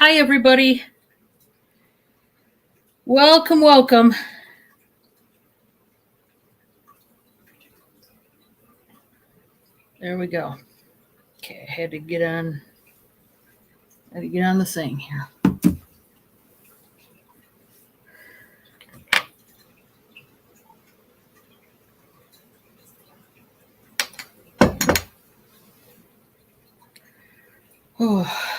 Hi, everybody. Welcome, welcome. There we go. Okay, I had to get on. The thing here. Oh.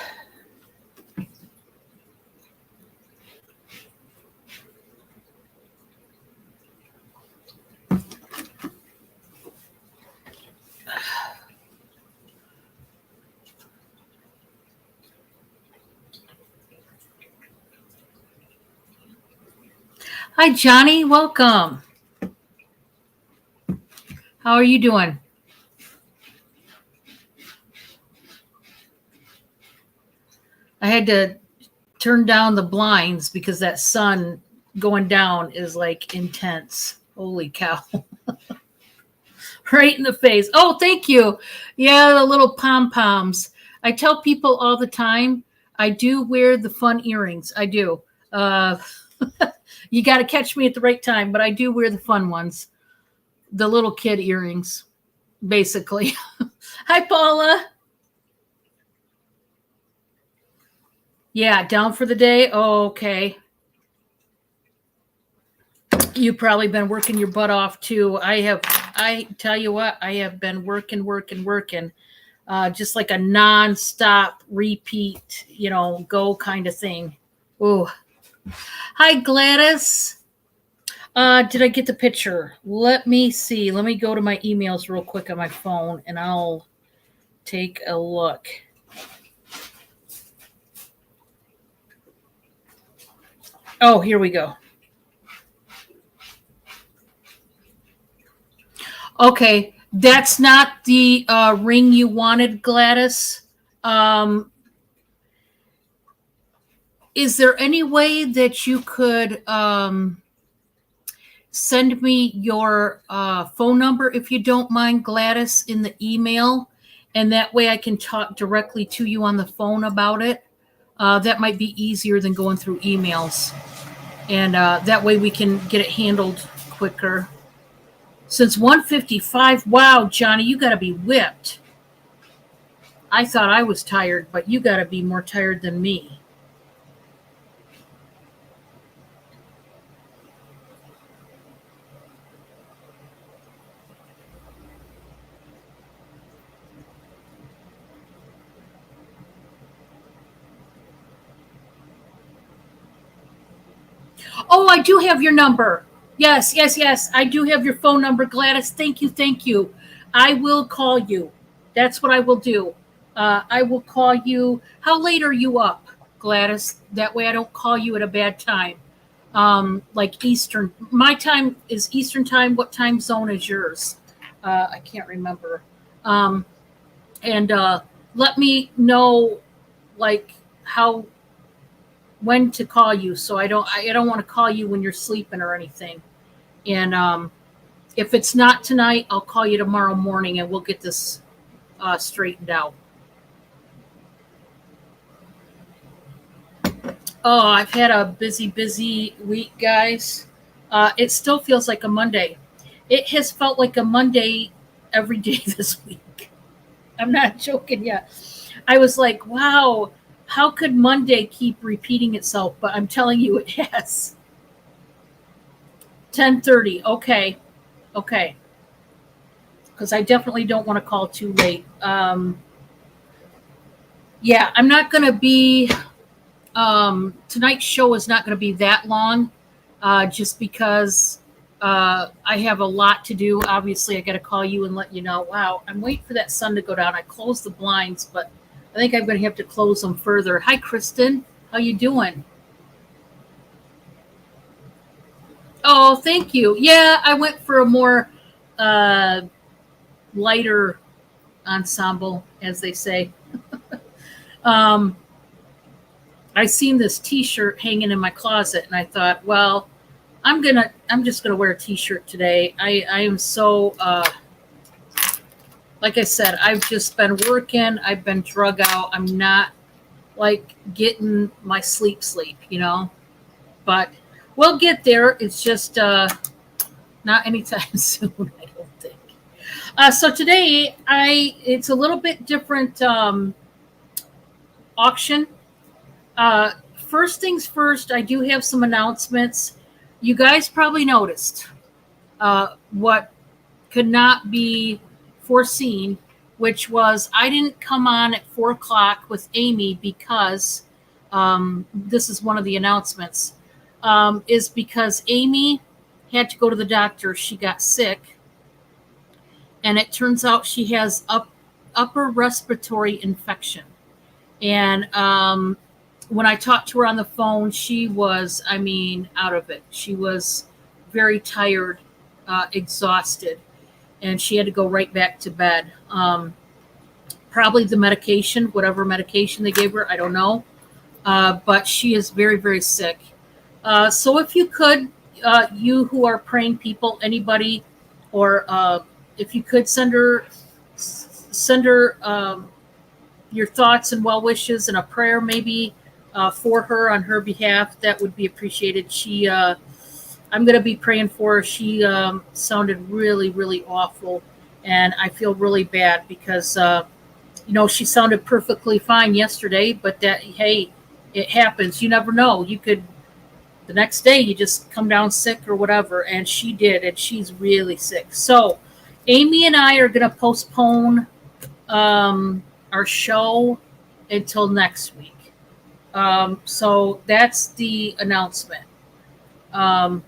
Hi, Johnny. Welcome. How are you doing? I had to turn down the blinds because that sun going down is like intense. Holy cow. Right in the face. Oh, thank you. Yeah, the little pom poms. I tell people all the time, I do wear the fun earrings. I do. Uh, you got to catch me at the right time, but I do wear the fun ones, the little kid earrings, basically. Hi, Paula. Yeah, down for the day. Oh, okay. You've probably been working your butt off too. I tell you what, I have been working, just like a non-stop repeat, go kind of thing. Oh, hi, Gladys. Did I get the picture? Let me see. Let me go to my emails real quick on my phone and I'll take a look. Oh, here we go. Okay, that's not the ring you wanted, Gladys. Is there any way that you could send me your phone number, if you don't mind, Gladys, in the email? And that way I can talk directly to you on the phone about it. That might be easier than going through emails. And that way we can get it handled quicker. Since 1:55, wow, Johnny, you got to be whipped. I thought I was tired, but you got to be more tired than me. Oh, I do have your number. Yes, yes, yes. I do have your phone number, Gladys. Thank you, thank you. I will call you. That's what I will do. I will call you. How late are you up, Gladys? That way I don't call you at a bad time. Like Eastern. My time is Eastern time. What time zone is yours? I can't remember. Um, and let me know, like, how when to call you, so I don't want to call you when you're sleeping or anything. And if it's not tonight, I'll call you tomorrow morning and we'll get this straightened out. Oh, I've had a busy week, guys. It still feels like a Monday. It has felt like a Monday every day this week. I'm not joking yet. I was like, wow, how could Monday keep repeating itself? But I'm telling you, it has. 10:30. Okay. Okay. Because I definitely don't want to call too late. Yeah, I'm not going to be. Tonight's show is not going to be that long, just because I have a lot to do. Obviously, I got to call you and let you know. Wow, I'm waiting for that sun to go down. I closed the blinds, but I think I'm going to have to close them further. Hi, Kristen. How you doing? Oh, thank you. Yeah, I went for a more uh, lighter ensemble, as they say. Um, I seen this T-shirt hanging in my closet, and I thought, well, I'm just gonna wear a T-shirt today. I am so like I said, I've just been working. I've been drug out. I'm not like getting my sleep, but we'll get there. It's just not anytime soon, I don't think. So today, it's a little bit different auction. First things first, I do have some announcements. You guys probably noticed what could not be foreseen, which was I didn't come on at 4 o'clock with Amy because this is one of the announcements. Is because Amy had to go to the doctor. She got sick, and it turns out she has upper respiratory infection. And when I talked to her on the phone, she was, out of it. She was very tired, exhausted, and she had to go right back to bed. Probably the medication, whatever medication they gave her, I don't know. But she is very, very sick. So if you could, you who are praying people, anybody, or if you could send her your thoughts and well wishes and a prayer maybe for her on her behalf, that would be appreciated. I'm going to be praying for her. She sounded really, really awful, and I feel really bad because she sounded perfectly fine yesterday, but hey, it happens. You never know. You could the next day you just come down sick or whatever, and she did, and she's really sick. So Amy and I are going to postpone our show until next week. So that's the announcement. I'm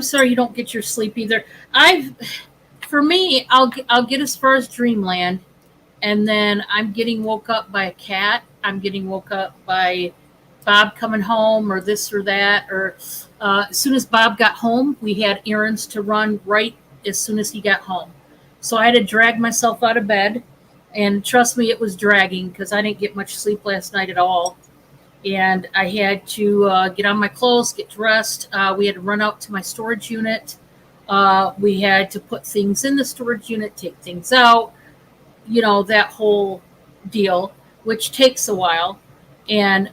sorry you don't get your sleep either. For me, I'll get as far as Dreamland, and then I'm getting woke up by a cat. I'm getting woke up by Bob coming home or this or that. Or as soon as Bob got home, we had errands to run right as soon as he got home. So I had to drag myself out of bed, and trust me, it was dragging because I didn't get much sleep last night at all. And I had to get on my clothes, get dressed. We had to run out to my storage unit. We had to put things in the storage unit, take things out, that whole deal, which takes a while. And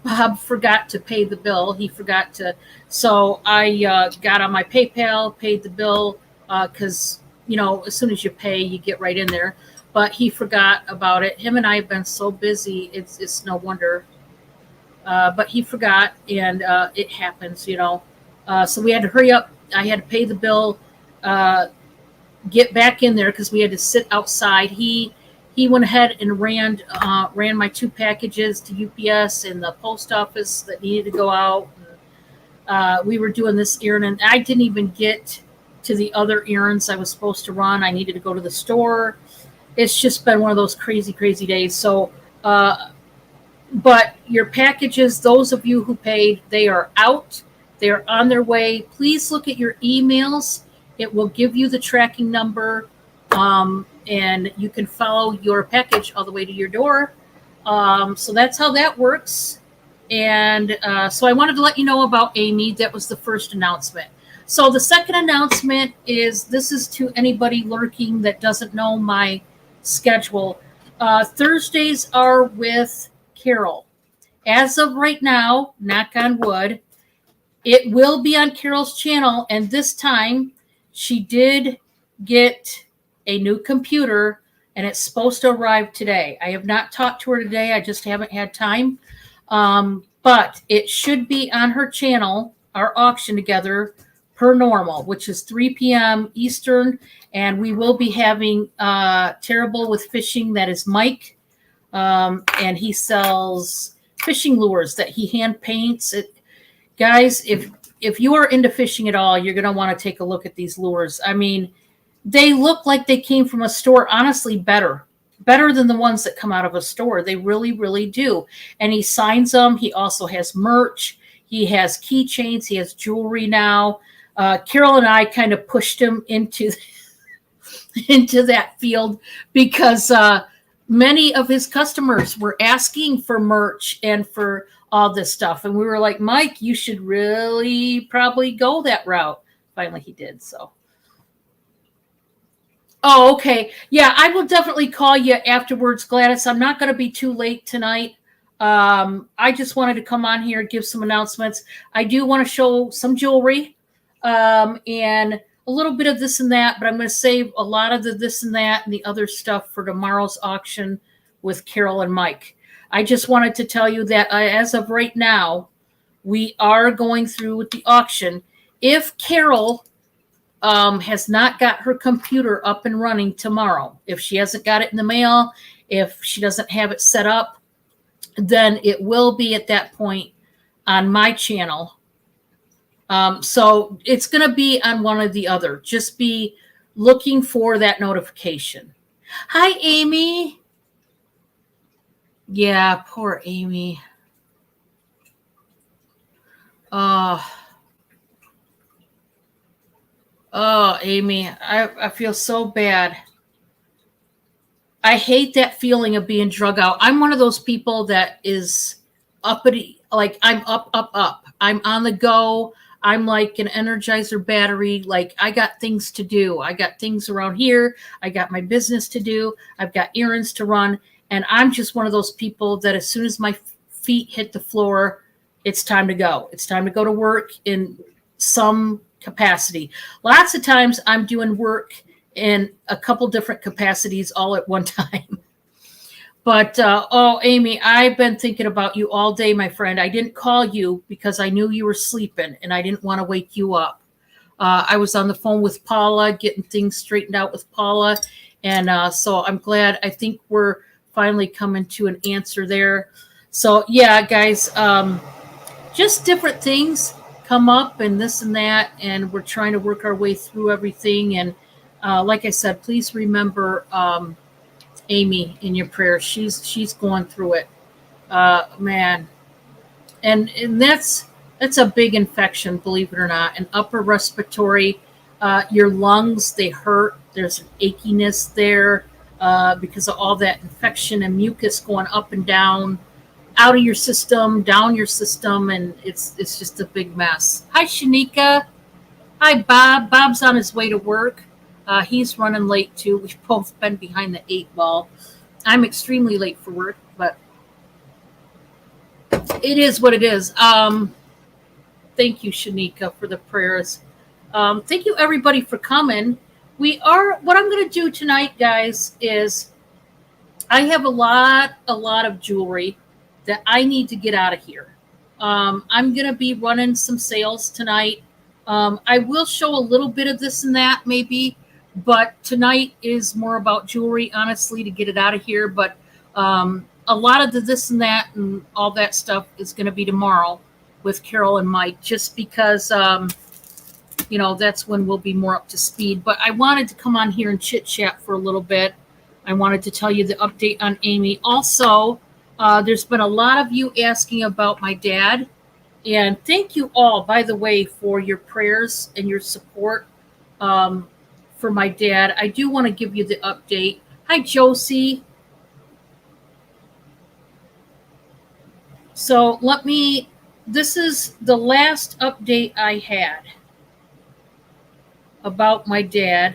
Bob forgot to pay the bill. He forgot to. So I got on my PayPal, paid the bill, because, as soon as you pay, you get right in there. But he forgot about it. Him and I have been so busy, it's no wonder. But he forgot, and it happens, So we had to hurry up. I had to pay the bill, get back in there because we had to sit outside. He went ahead and ran my 2 packages to UPS and the post office that needed to go out. We were doing this errand, and I didn't even get to the other errands I was supposed to run. I needed to go to the store. It's just been one of those crazy, crazy days. So, but your packages, those of you who paid, they are out. They are on their way. Please look at your emails. It will give you the tracking number, and you can follow your package all the way to your door. So that's how that works. And so I wanted to let you know about Amy. That was the first announcement. So the second announcement this is to anybody lurking that doesn't know my schedule. Thursdays are with Carol. As of right now, knock on wood, it will be on Carol's channel, and this time she did get a new computer, and it's supposed to arrive today. I have not talked to her today. I just haven't had time. But it should be on her channel, our auction together, per normal, which is 3 p.m. Eastern. And we will be having Terrible with Fishing. That is Mike. And he sells fishing lures that he hand paints. Guys, if you are into fishing at all, you're going to want to take a look at these lures. I mean, they look like they came from a store. Honestly, better than the ones that come out of a store. They really, really do. And he signs them. He also has merch. He has keychains. He has jewelry now. Carol and I kind of pushed him into that field because many of his customers were asking for merch and for all this stuff. And we were like, Mike, you should really probably go that route. Finally, he did. So. Oh, okay. Yeah, I will definitely call you afterwards, Gladys. I'm not going to be too late tonight. I just wanted to come on here and give some announcements. I do want to show some jewelry and a little bit of this and that, but I'm going to save a lot of the this and that and the other stuff for tomorrow's auction with Carol and Mike. I just wanted to tell you that as of right now, we are going through with the auction. If Carol has not got her computer up and running tomorrow, if she hasn't got it in the mail, if she doesn't have it set up, then it will be at that point on my channel. So it's going to be on one or the other. Just be looking for that notification. Hi, Amy. Yeah, poor Amy. Oh, Amy, I feel so bad. I hate that feeling of being drug out. I'm one of those people that is uppity, like I'm up, up, up. I'm on the go. I'm like an Energizer battery. Like I got things to do. I got things around here. I got my business to do. I've got errands to run. And I'm just one of those people that as soon as my feet hit the floor, it's time to go. It's time to go to work in some capacity. Lots of times I'm doing work in a couple different capacities all at one time. But, Amy, I've been thinking about you all day, my friend. I didn't call you because I knew you were sleeping and I didn't want to wake you up. I was on the phone with Paula, getting things straightened out with Paula. And so I'm glad. I think we're finally coming to an answer there. So, yeah, guys, just different things come up and this and that. And we're trying to work our way through everything. And like I said, please remember Amy in your prayers. She's going through it, man, and that's a big infection, believe it or not. An upper respiratory, your lungs, they hurt. There's an achiness there because of all that infection and mucus going up and down, out of your system, down your system, and it's just a big mess. Hi, Shanika. Hi, Bob. Bob's on his way to work. He's running late too. We've both been behind the 8 ball. I'm extremely late for work, but it is what it is. Thank you, Shanika, for the prayers. Thank you, everybody, for coming. What I'm going to do tonight, guys, is I have a lot of jewelry that I need to get out of here. I'm going to be running some sales tonight. I will show a little bit of this and that, maybe. But tonight is more about jewelry, honestly, to get it out of here. But a lot of the this and that and all that stuff is going to be tomorrow with Carol and Mike, just because, that's when we'll be more up to speed. But I wanted to come on here and chit chat for a little bit. I wanted to tell you the update on Amy. Also, there's been a lot of you asking about my dad. And thank you all, by the way, for your prayers and your support. For my dad. I do want to give you the update. Hi, Josie. So this is the last update I had about my dad.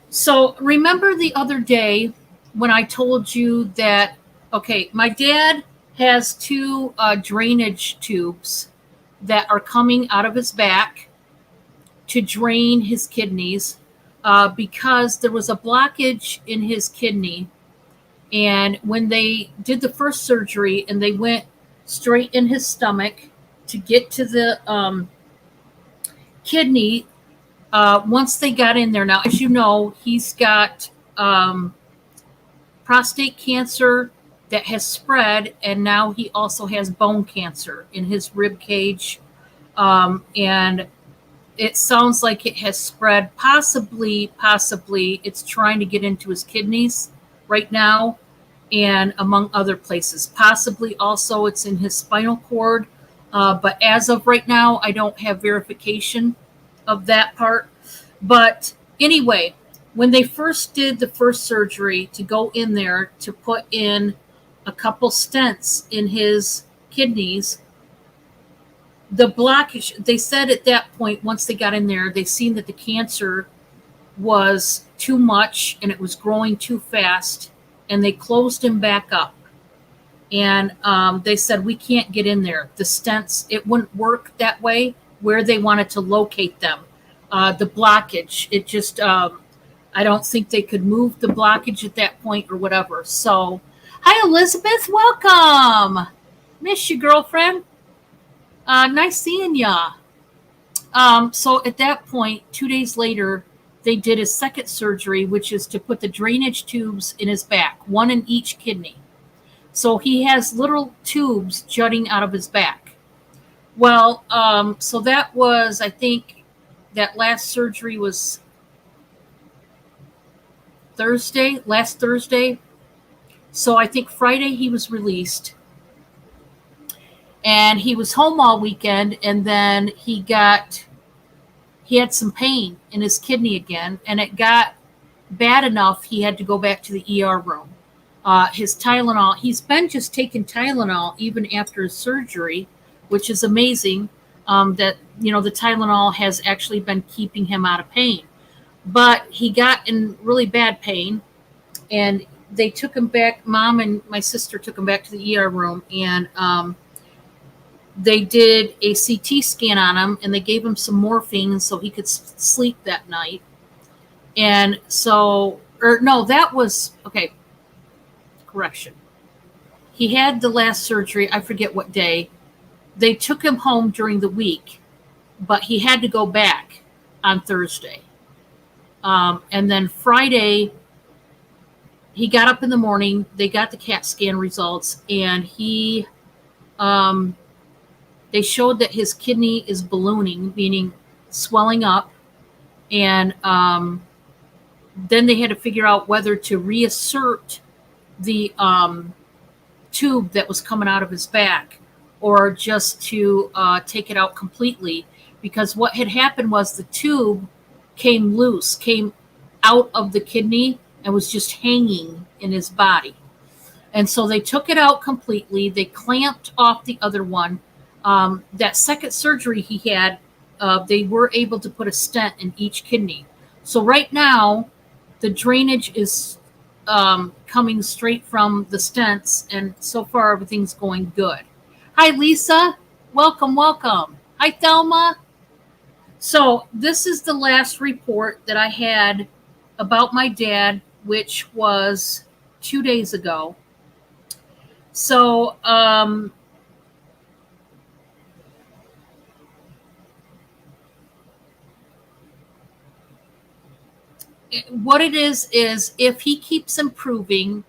So remember the other day when I told you that, okay, my dad has 2 drainage tubes that are coming out of his back to drain his kidneys because there was a blockage in his kidney. And when they did the first surgery and they went straight in his stomach to get to the kidney, once they got in there, now, as you know, he's got prostate cancer that has spread, and now he also has bone cancer in his rib cage. And it sounds like it has spread. Possibly it's trying to get into his kidneys right now and among other places. Possibly also it's in his spinal cord. But as of right now, I don't have verification of that part. But anyway, when they first did the first surgery to go in there to put in a couple stents in his kidneys. The blockage, they said at that point, once they got in there, they seen that the cancer was too much and it was growing too fast, and they closed him back up. And they said, we can't get in there. The stents, it wouldn't work that way where they wanted to locate them. The blockage, it just, I don't think they could move the blockage at that point or whatever. So, hi, Elizabeth. Welcome. Miss you, girlfriend. Nice seeing ya. So at that point, 2 days later, they did his second surgery, which is to put the drainage tubes in his back, one in each kidney. So he has little tubes jutting out of his back. Well, so that was, I think, that last surgery was last Thursday. So I think Friday he was released. And he was home all weekend, and then he had some pain in his kidney again, and it got bad enough he had to go back to the ER room. His Tylenol, he's been just taking Tylenol even after his surgery, which is amazing that, the Tylenol has actually been keeping him out of pain. But he got in really bad pain, and they took him back. Mom and my sister took him back to the ER room, and they did a CT scan on him, and they gave him some morphine so he could sleep that night. And so, okay, correction. He had the last surgery, I forget what day. They took him home during the week, but he had to go back on Thursday. And then Friday, he got up in the morning, they got the CAT scan results, and they showed that his kidney is ballooning, meaning swelling up. And then they had to figure out whether to reassert the tube that was coming out of his back or just to take it out completely. Because what had happened was the tube came loose, came out of the kidney, and was just hanging in his body. And so they took it out completely. They clamped off the other one. That second surgery he had, they were able to put a stent in each kidney. So right now, the drainage is coming straight from the stents, and so far everything's going good. Hi, Lisa. Welcome, welcome. Hi, Thelma. So this is the last report that I had about my dad, which was 2 days ago. So, what it is if he keeps improving,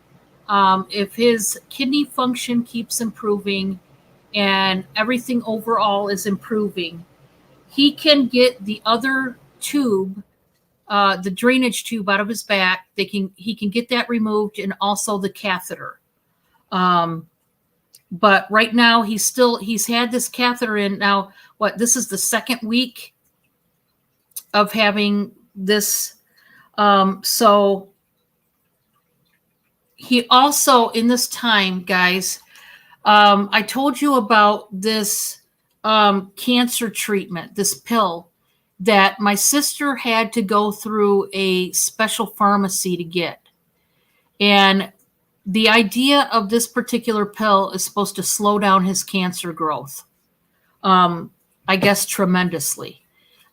if his kidney function keeps improving and everything overall is improving, he can get the other tube, the drainage tube out of his back. He can get that removed, and also the catheter. But right now he's had this catheter in now. This is the second week of having this. So he also, in this time, guys, I told you about this cancer treatment, this pill that my sister had to go through a special pharmacy to get. And the idea of this particular pill is supposed to slow down his cancer growth, I guess, tremendously.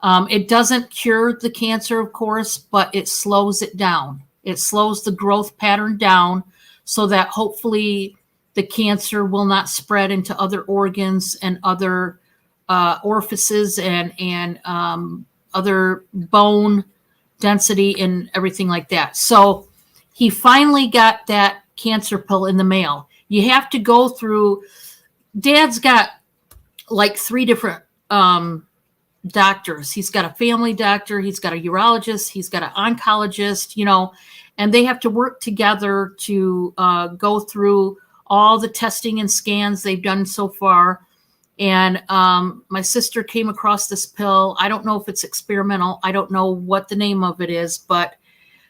It doesn't cure the cancer, of course, but it slows it down. It slows the growth pattern down so that hopefully the cancer will not spread into other organs and other orifices and other bone density and everything like that. So he finally got that cancer pill in the mail. You have to go through, Dad's got like 3 different doctors. He's got a family doctor, he's got a urologist, he's got an oncologist, and they have to work together to go through all the testing and scans they've done so far. And my sister came across this pill. I don't know if it's experimental. I don't know what the name of it is, but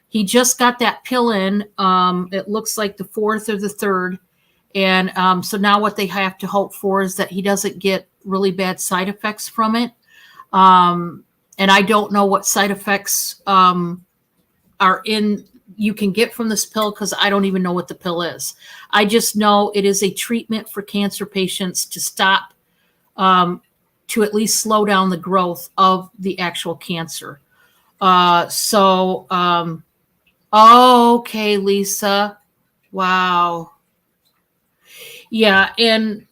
he just got that pill in. It looks like the 4th or the 3rd. And so now what they have to hope for is that he doesn't get really bad side effects from it. And I don't know what side effects are in you can get from this pill because I don't even know what the pill is. I just know it is a treatment for cancer patients to stop, to at least slow down the growth of the actual cancer. Okay, Lisa. Wow. Yeah. And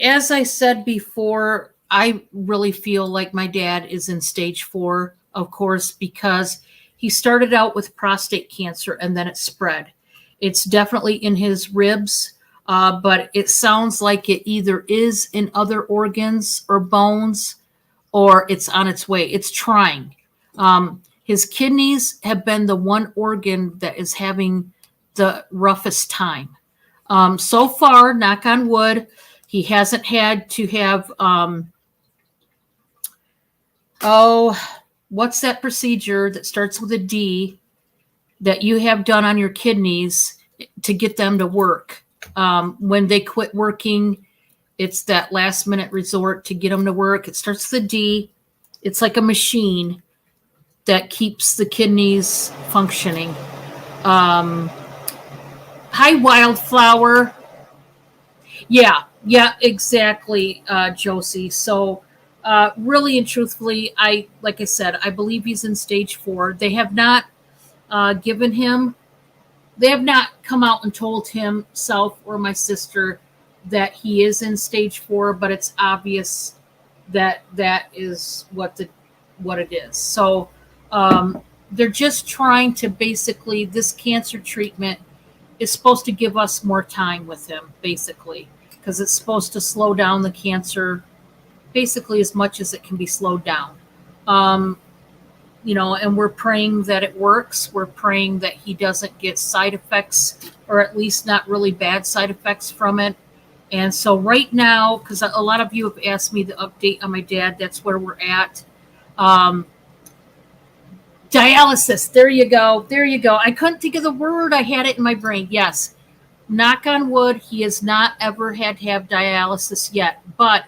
as I said before, I really feel like my dad is in stage 4, of course, because he started out with prostate cancer and then it spread. It's definitely in his ribs, but it sounds like it either is in other organs or bones or it's on its way. It's trying. His kidneys have been the one organ that is having the roughest time. So far, knock on wood, he hasn't had to have, what's that procedure that starts with a D that you have done on your kidneys to get them to work? When they quit working, it's that last minute resort to get them to work. It starts with a D. It's like a machine that keeps the kidneys functioning. Hi, Wildflower. Yeah, exactly, Josie. So, really and truthfully, like I said, I believe he's in stage 4. They have not given him, they have not come out and told himself or my sister that he is in stage 4, but it's obvious that that is what it is. So, they're just trying to basically, this cancer treatment is supposed to give us more time with him, basically, because it's supposed to slow down the cancer basically as much as it can be slowed down. Um, and we're praying that it works. We're praying that he doesn't get side effects, or at least not really bad side effects from it. And so right now, because a lot of you have asked me the update on my dad, that's where we're at. Um, Dialysis. There you go. There you go. I couldn't think of the word. I had it in my brain. Yes. Knock on wood, he has not ever had to have dialysis yet, but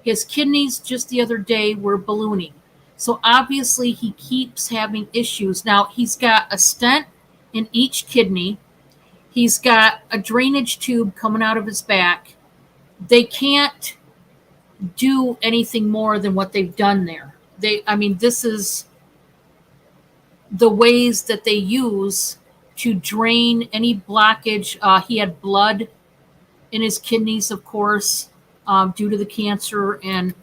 his kidneys just the other day were ballooning. So obviously he keeps having issues. Now he's got a stent in each kidney. He's got a drainage tube coming out of his back. They can't do anything more than what they've done there. This is the ways that they use to drain any blockage. He had blood in his kidneys, of course, due to the cancer and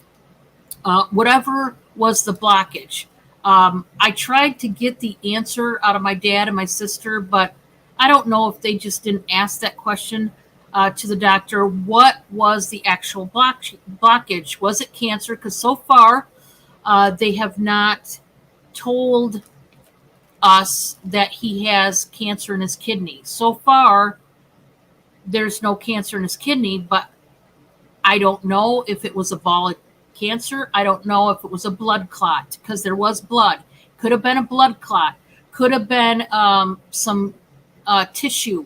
whatever was the blockage. I tried to get the answer out of my dad and my sister, but I don't know if they just didn't ask that question to the doctor. What was the actual blockage? Was it cancer? Because so far, they have not told us that he has cancer in his kidney. So far, there's no cancer in his kidney, but I don't know if it was a ball of cancer. I don't know if it was a blood clot, because there was blood. Could have been a blood clot. Could have been some tissue.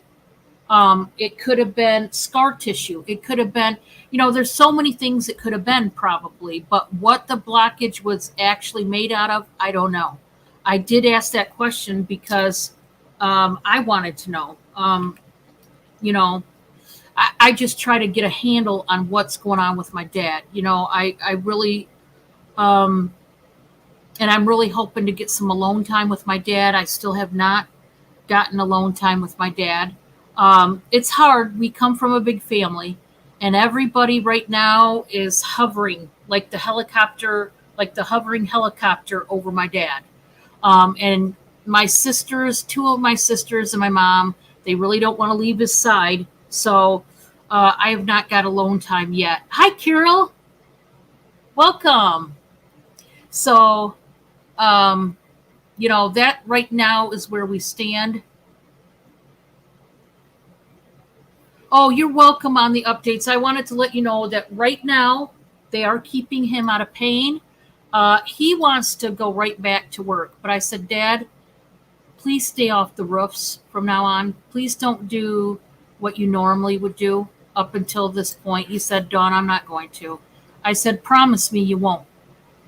It could have been scar tissue. It could have been, there's so many things it could have been probably, but what the blockage was actually made out of, I don't know. I did ask that question because I wanted to know. I just try to get a handle on what's going on with my dad. I really, and I'm really hoping to get some alone time with my dad. I still have not gotten alone time with my dad. It's hard. We come from a big family, and everybody right now is hovering like the hovering helicopter over my dad. And my sisters, 2 of my sisters and my mom, they really don't want to leave his side. So I have not got alone time yet. Hi, Carol. Welcome. So, that right now is where we stand. Oh, you're welcome on the updates. I wanted to let you know that right now they are keeping him out of pain. He wants to go right back to work. But I said, Dad, please stay off the roofs from now on. Please don't do what you normally would do up until this point. He said, Dawn, I'm not going to. I said, promise me you won't.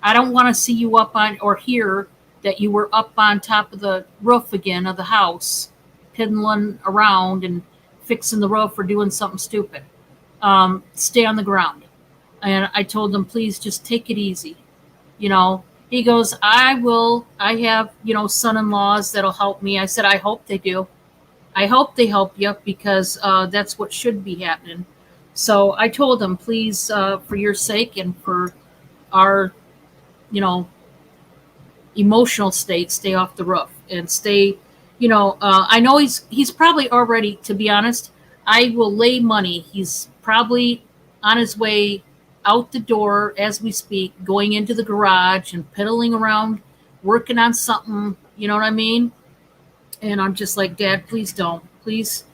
I don't want to see you up on or hear that you were up on top of the roof again of the house, piddling around and fixing the roof or doing something stupid. Stay on the ground. And I told him, please just take it easy. You know, he goes, I will. I have, son in laws that'll help me. I said, I hope they do. I hope they help you because that's what should be happening. So I told him, please, for your sake and for our, you know, emotional state, stay off the roof and stay. I know he's probably already. To be honest, I will lay money. He's probably on his way out the door as we speak, going into the garage and piddling around, working on something. You know what I mean? And I'm just like, Dad, please don't. Please,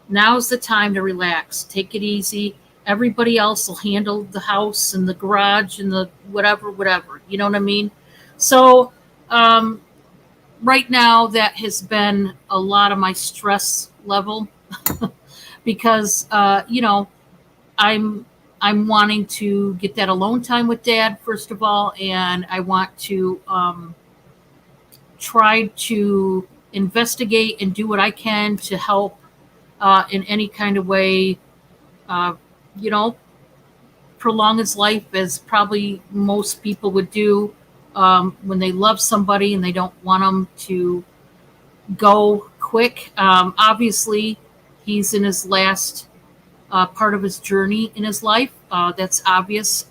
now's the time to relax. Take it easy. Everybody else will handle the house and the garage and the whatever, whatever. You know what I mean? So, right now, that has been a lot of my stress level because, I'm wanting to get that alone time with Dad, first of all, and I want to try to investigate and do what I can to help in any kind of way, uh, you know, prolong his life as probably most people would do when they love somebody and they don't want them to go quick. Obviously, he's in his last part of his journey in his life. That's obvious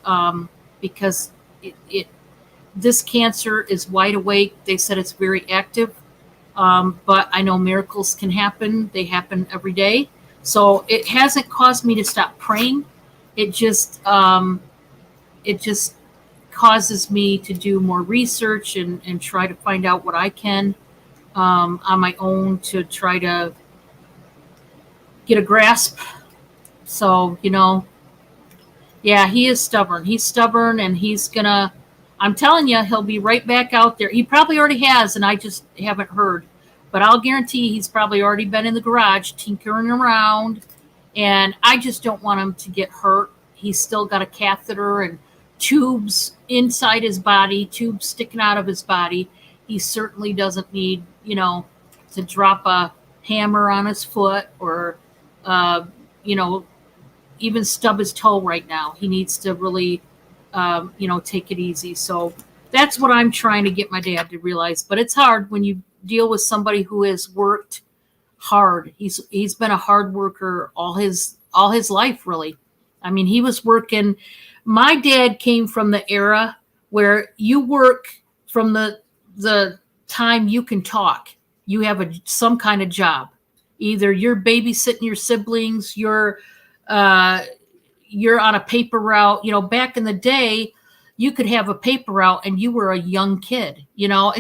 because this cancer is wide awake. They said it's very active, but I know miracles can happen. They happen every day. So it hasn't caused me to stop praying. It just causes me to do more research and try to find out what I can on my own to try to get a grasp. So, yeah, he is stubborn. He's stubborn and I'm telling you, he'll be right back out there. He probably already has, and I just haven't heard. But I'll guarantee he's probably already been in the garage tinkering around. And I just don't want him to get hurt. He's still got a catheter and tubes inside his body, tubes sticking out of his body. He certainly doesn't need, to drop a hammer on his foot or, even stub his toe right now. He needs to really, take it easy. So that's what I'm trying to get my dad to realize. But it's hard when you deal with somebody who has worked hard. He's been a hard worker all his life, really. I mean, he was working. My dad came from the era where you work from the time you can talk. You have some kind of job. Either you're babysitting your siblings, you're on a paper route. Back in the day, you could have a paper route and you were a young kid.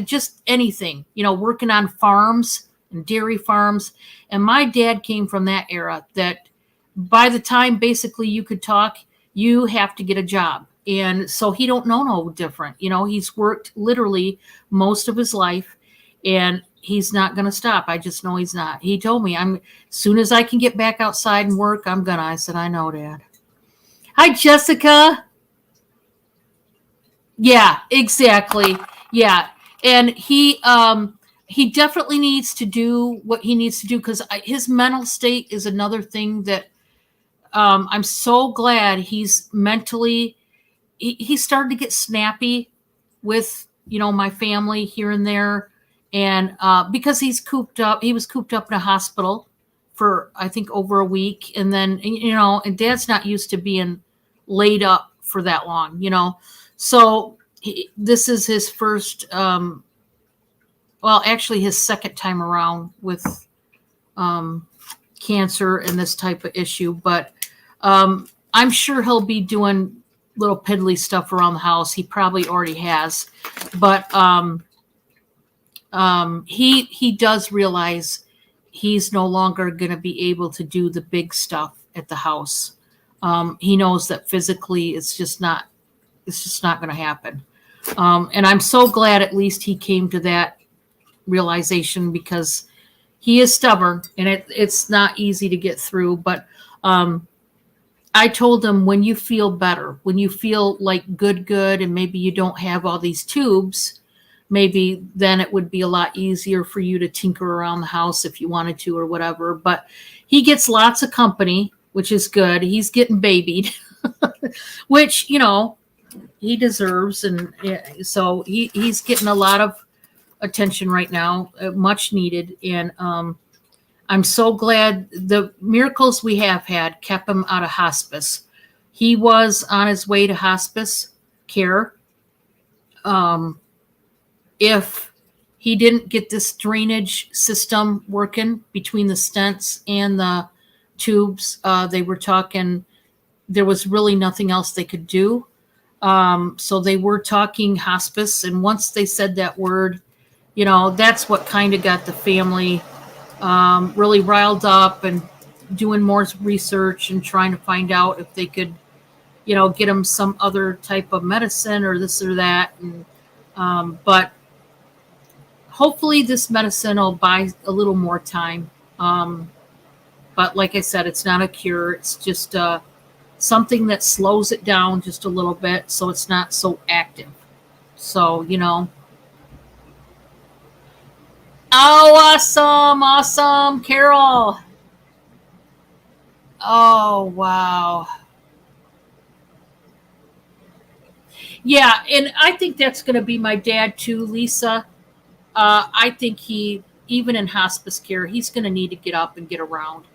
Just anything. Working on farms and dairy farms. And my dad came from that era that by the time basically you could talk, you have to get a job. And so he don't know no different. He's worked literally most of his life and he's not going to stop. I just know he's not. He told me, as soon as I can get back outside and work, I'm going to. I said, I know, Dad. Hi, Jessica. Yeah, exactly. Yeah. And he definitely needs to do what he needs to do because his mental state is another thing that I'm so glad he's mentally, he started to get snappy with, my family here and there. And because he was cooped up in a hospital for, I think, over a week. And then, and Dad's not used to being laid up for that long, So this is his first, actually his second time around with cancer and this type of issue. But I'm sure he'll be doing little piddly stuff around the house. He probably already has. But he does realize he's no longer going to be able to do the big stuff at the house. He knows that physically it's just not going to happen. And I'm so glad at least he came to that realization because He is stubborn, and it's not easy to get through. But um, I told him, when you feel better, when you feel like good, and maybe you don't have all these tubes, maybe then it would be a lot easier for you to tinker around the house if you wanted to or whatever. But he gets lots of company, which is good. He's getting babied, which, he deserves. And so he's getting a lot of attention right now, much needed. And I'm so glad the miracles we have had kept him out of hospice. He was on his way to hospice care. Um, if he didn't get this drainage system working between the stents and the tubes, they were talking, there was really nothing else they could do. So they were talking hospice. And once they said that word, that's what kind of got the family really riled up and doing more research and trying to find out if they could, get them some other type of medicine or this or that. And but hopefully this medicine will buy a little more time. But like I said, it's not a cure. It's just something that slows it down just a little bit so it's not so active. So, Oh, awesome. Awesome. Carol. Oh, wow. Yeah. And I think that's going to be my dad too, Lisa. I think even in hospice care, he's going to need to get up and get around.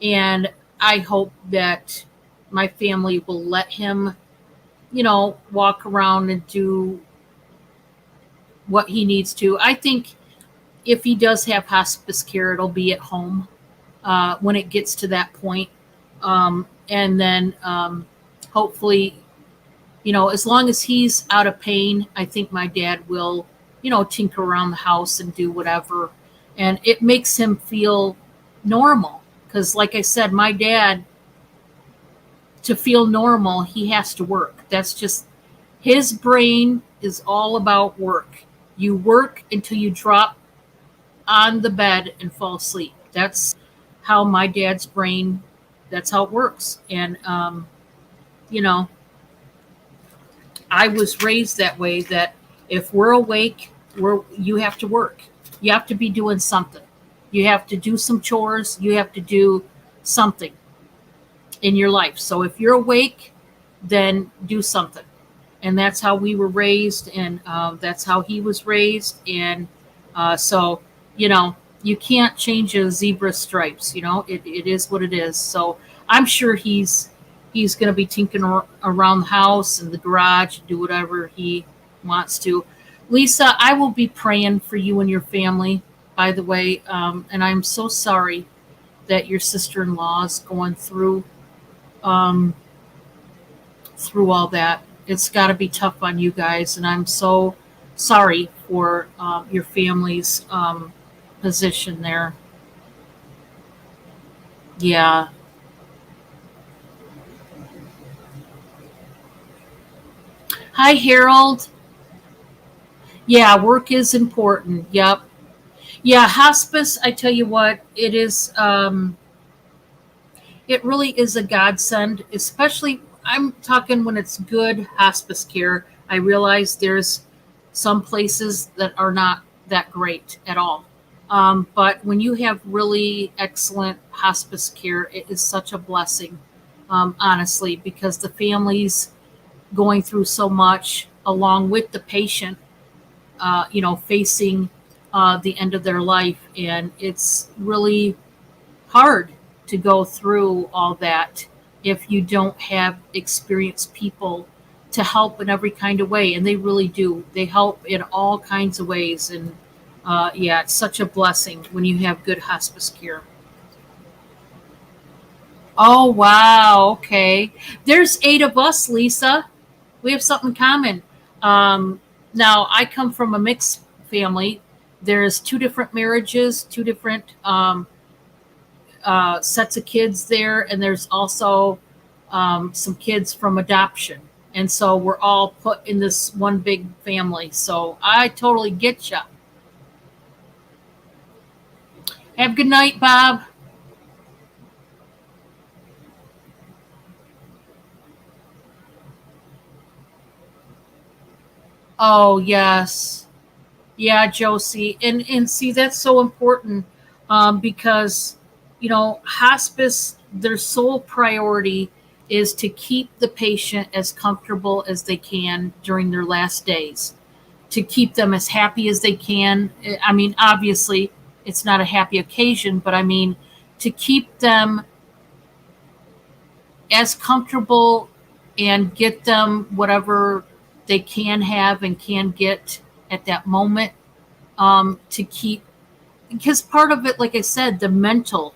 And I hope that my family will let him, walk around and do what he needs to. I think if he does have hospice care, it'll be at home when it gets to that point. And then hopefully, as long as he's out of pain, I think my dad will, tinker around the house and do whatever. And it makes him feel normal. Because, like I said, my dad, to feel normal, he has to work. That's just his brain is all about work. You work until you drop on the bed and fall asleep. That's how my dad's brain, that's how it works. And, you know, I was raised that way, that if we're awake, you have to work. You have to be doing something. You have to do some chores. You have to do something in your life. So if you're awake, then do something. And that's how we were raised, and that's how he was raised. And so, you can't change a zebra stripes. It is what it is. So I'm sure he's going to be tinkering around the house and the garage, do whatever he wants to. Lisa, I will be praying for you and your family, by the way. And I'm so sorry that your sister-in-law is going um, through all that. It's got to be tough on you guys. And I'm so sorry for your family's position there. Yeah. Hi, Harold. Yeah, work is important. Yep. Yeah, hospice, I tell you what, it really is a godsend, especially I'm talking when it's good hospice care. I realize there's some places that are not that great at all. But when you have really excellent hospice care, it is such a blessing, honestly, because the families going through so much along with the patient, facing the end of their life. And it's really hard to go through all that if you don't have experienced people to help in every kind of way. And they really do. They help in all kinds of ways. And yeah, it's such a blessing when you have good hospice care. Oh, wow. Okay. There's 8 of us, Lisa. We have something in common. Now, I come from a mixed family. There's 2 different marriages, 2 different sets of kids there, and there's also some kids from adoption. And so we're all put in this one big family. So I totally get you. Have a good night, Bob. Oh, yes. Yeah, Josie. And see, that's so important, because, hospice, their sole priority is to keep the patient as comfortable as they can during their last days, to keep them as happy as they can. I mean, obviously, it's not a happy occasion, but I mean, to keep them as comfortable and get them whatever they can have and can get at that moment, to keep, because part of it, like I said, the mental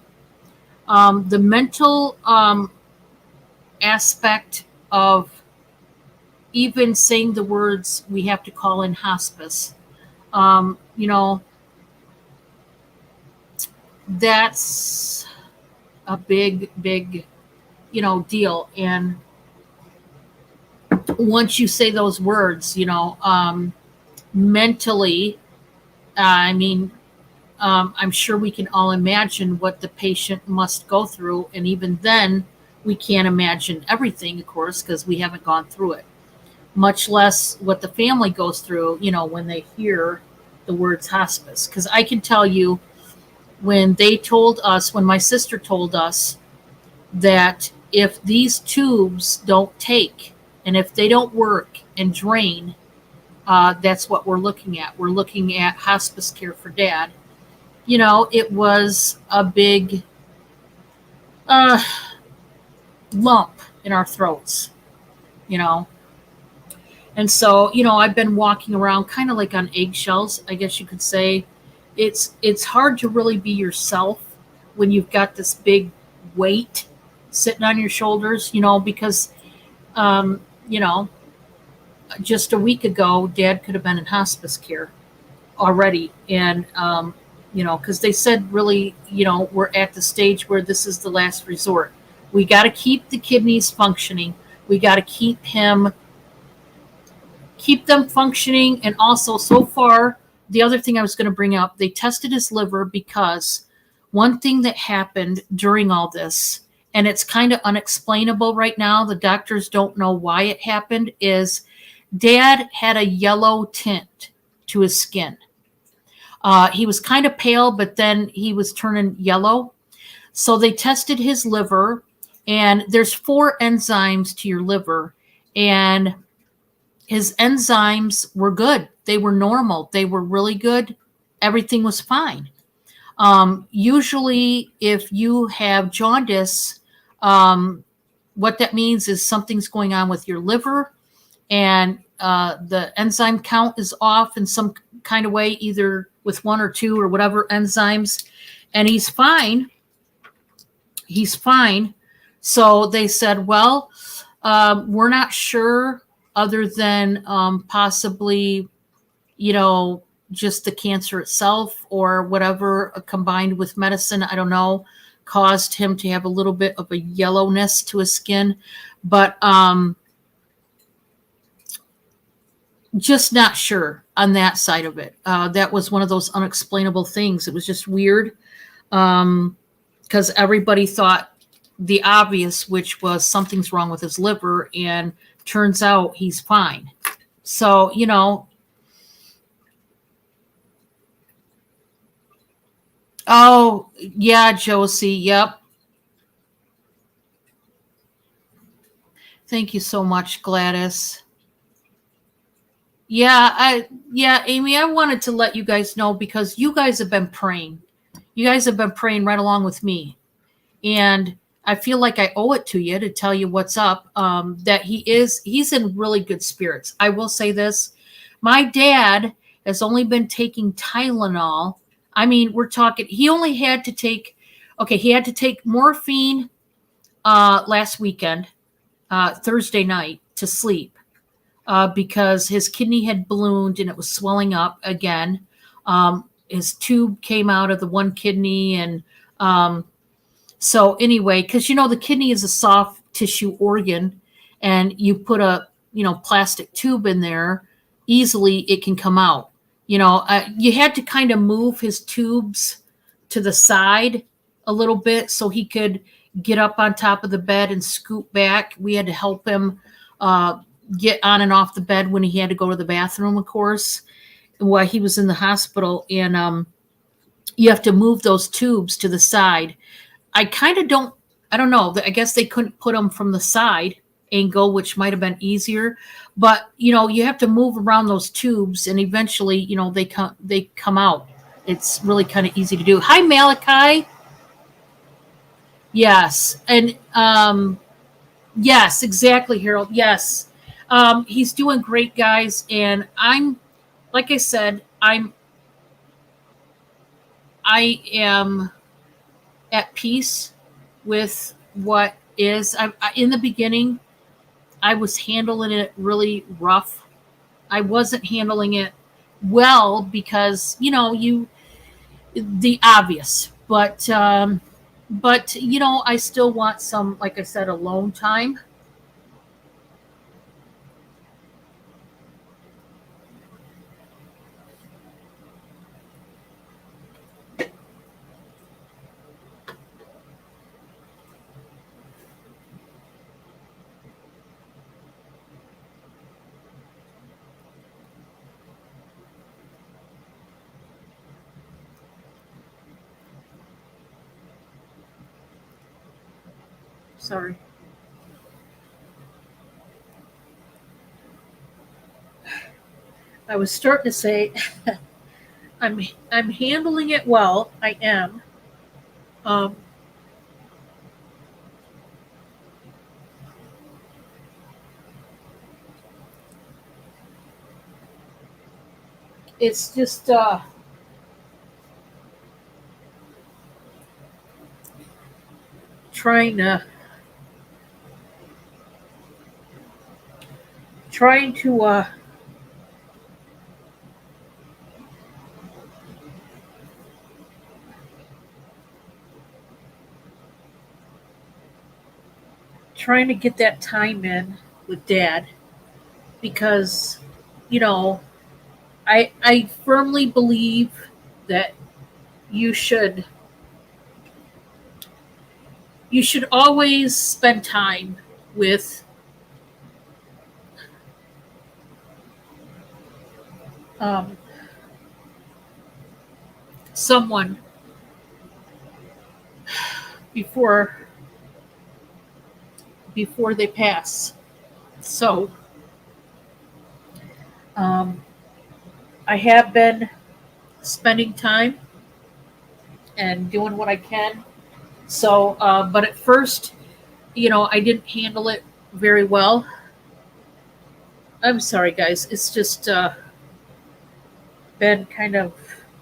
aspect of even saying the words, we have to call in hospice. um, you know that's a big deal. And once you say those words, mentally, I mean, I'm sure we can all imagine what the patient must go through. And even then, we can't imagine everything, of course, because we haven't gone through it, much less what the family goes through, when they hear the words hospice. Because I can tell you, when my sister told us that if these tubes don't take and if they don't work and drain, that's what we're looking at. We're looking at hospice care for dad. It was a big uh, lump in our throats, you know. And so, I've been walking around kind of like on eggshells, I guess you could say. It's hard to really be yourself when you've got this big weight sitting on your shoulders, because um, you know, just a week ago, Dad could have been in hospice care already, and because they said really, we're at the stage where this is the last resort. We got to keep the kidneys functioning. We got to keep them functioning. And also, so far, the other thing I was going to bring up, they tested his liver, because one thing that happened during all this, and it's kind of unexplainable right now, the doctors don't know why it happened, is Dad had a yellow tint to his skin. He was kind of pale, but then he was turning yellow. So they tested his liver, and there's 4 enzymes to your liver, and his enzymes were good. They were normal. They were really good. Everything was fine. Usually, if you have jaundice, what that means is something's going on with your liver, and the enzyme count is off in some kind of way, either with 1 or 2 or whatever enzymes, and he's fine. He's fine. So they said, well, we're not sure, other than possibly, just the cancer itself or whatever, combined with medicine, I don't know, caused him to have a little bit of a yellowness to his skin. But just not sure on that side of it. That was one of those unexplainable things. It was just weird, because everybody thought the obvious, which was something's wrong with his liver, and turns out he's fine. So, oh, yeah, Josie, yep. Thank you so much, Gladys. Yeah, Amy, I wanted to let you guys know, because you guys have been praying. You guys have been praying right along with me. And I feel like I owe it to you to tell you what's up. That he's in really good spirits. I will say this. My dad has only been taking Tylenol. I mean, we're talking, he had to take morphine last weekend, Thursday night, to sleep, because his kidney had ballooned and it was swelling up again. His tube came out of the one kidney, and so anyway, because the kidney is a soft tissue organ, and you put a plastic tube in there, easily it can come out. You had to kind of move his tubes to the side a little bit so he could get up on top of the bed and scoot back. We had to help him uh, get on and off the bed when he had to go to the bathroom, of course, while he was in the hospital. And you have to move those tubes to the side. I kind of don't, I don't know. I guess they couldn't put them from the side angle, which might have been easier. But you have to move around those tubes, and eventually, they come out. It's really kind of easy to do. Hi, Malachi. Yes, and yes, exactly, Harold. Yes, he's doing great, guys. And like I said, I am at peace with what is. In the beginning, I was handling it really rough. I wasn't handling it well because the obvious, but I still want some, like I said, alone time. Sorry. I was starting to say I'm handling it well. I am. Um, it's just trying to trying to trying to get that time in with Dad because you know I firmly believe that you should you should always spend time with um, someone before before they pass. So um, I have been spending time and doing what I can. So, but at first, I didn't handle it very well. I'm sorry, guys. It's just been kind of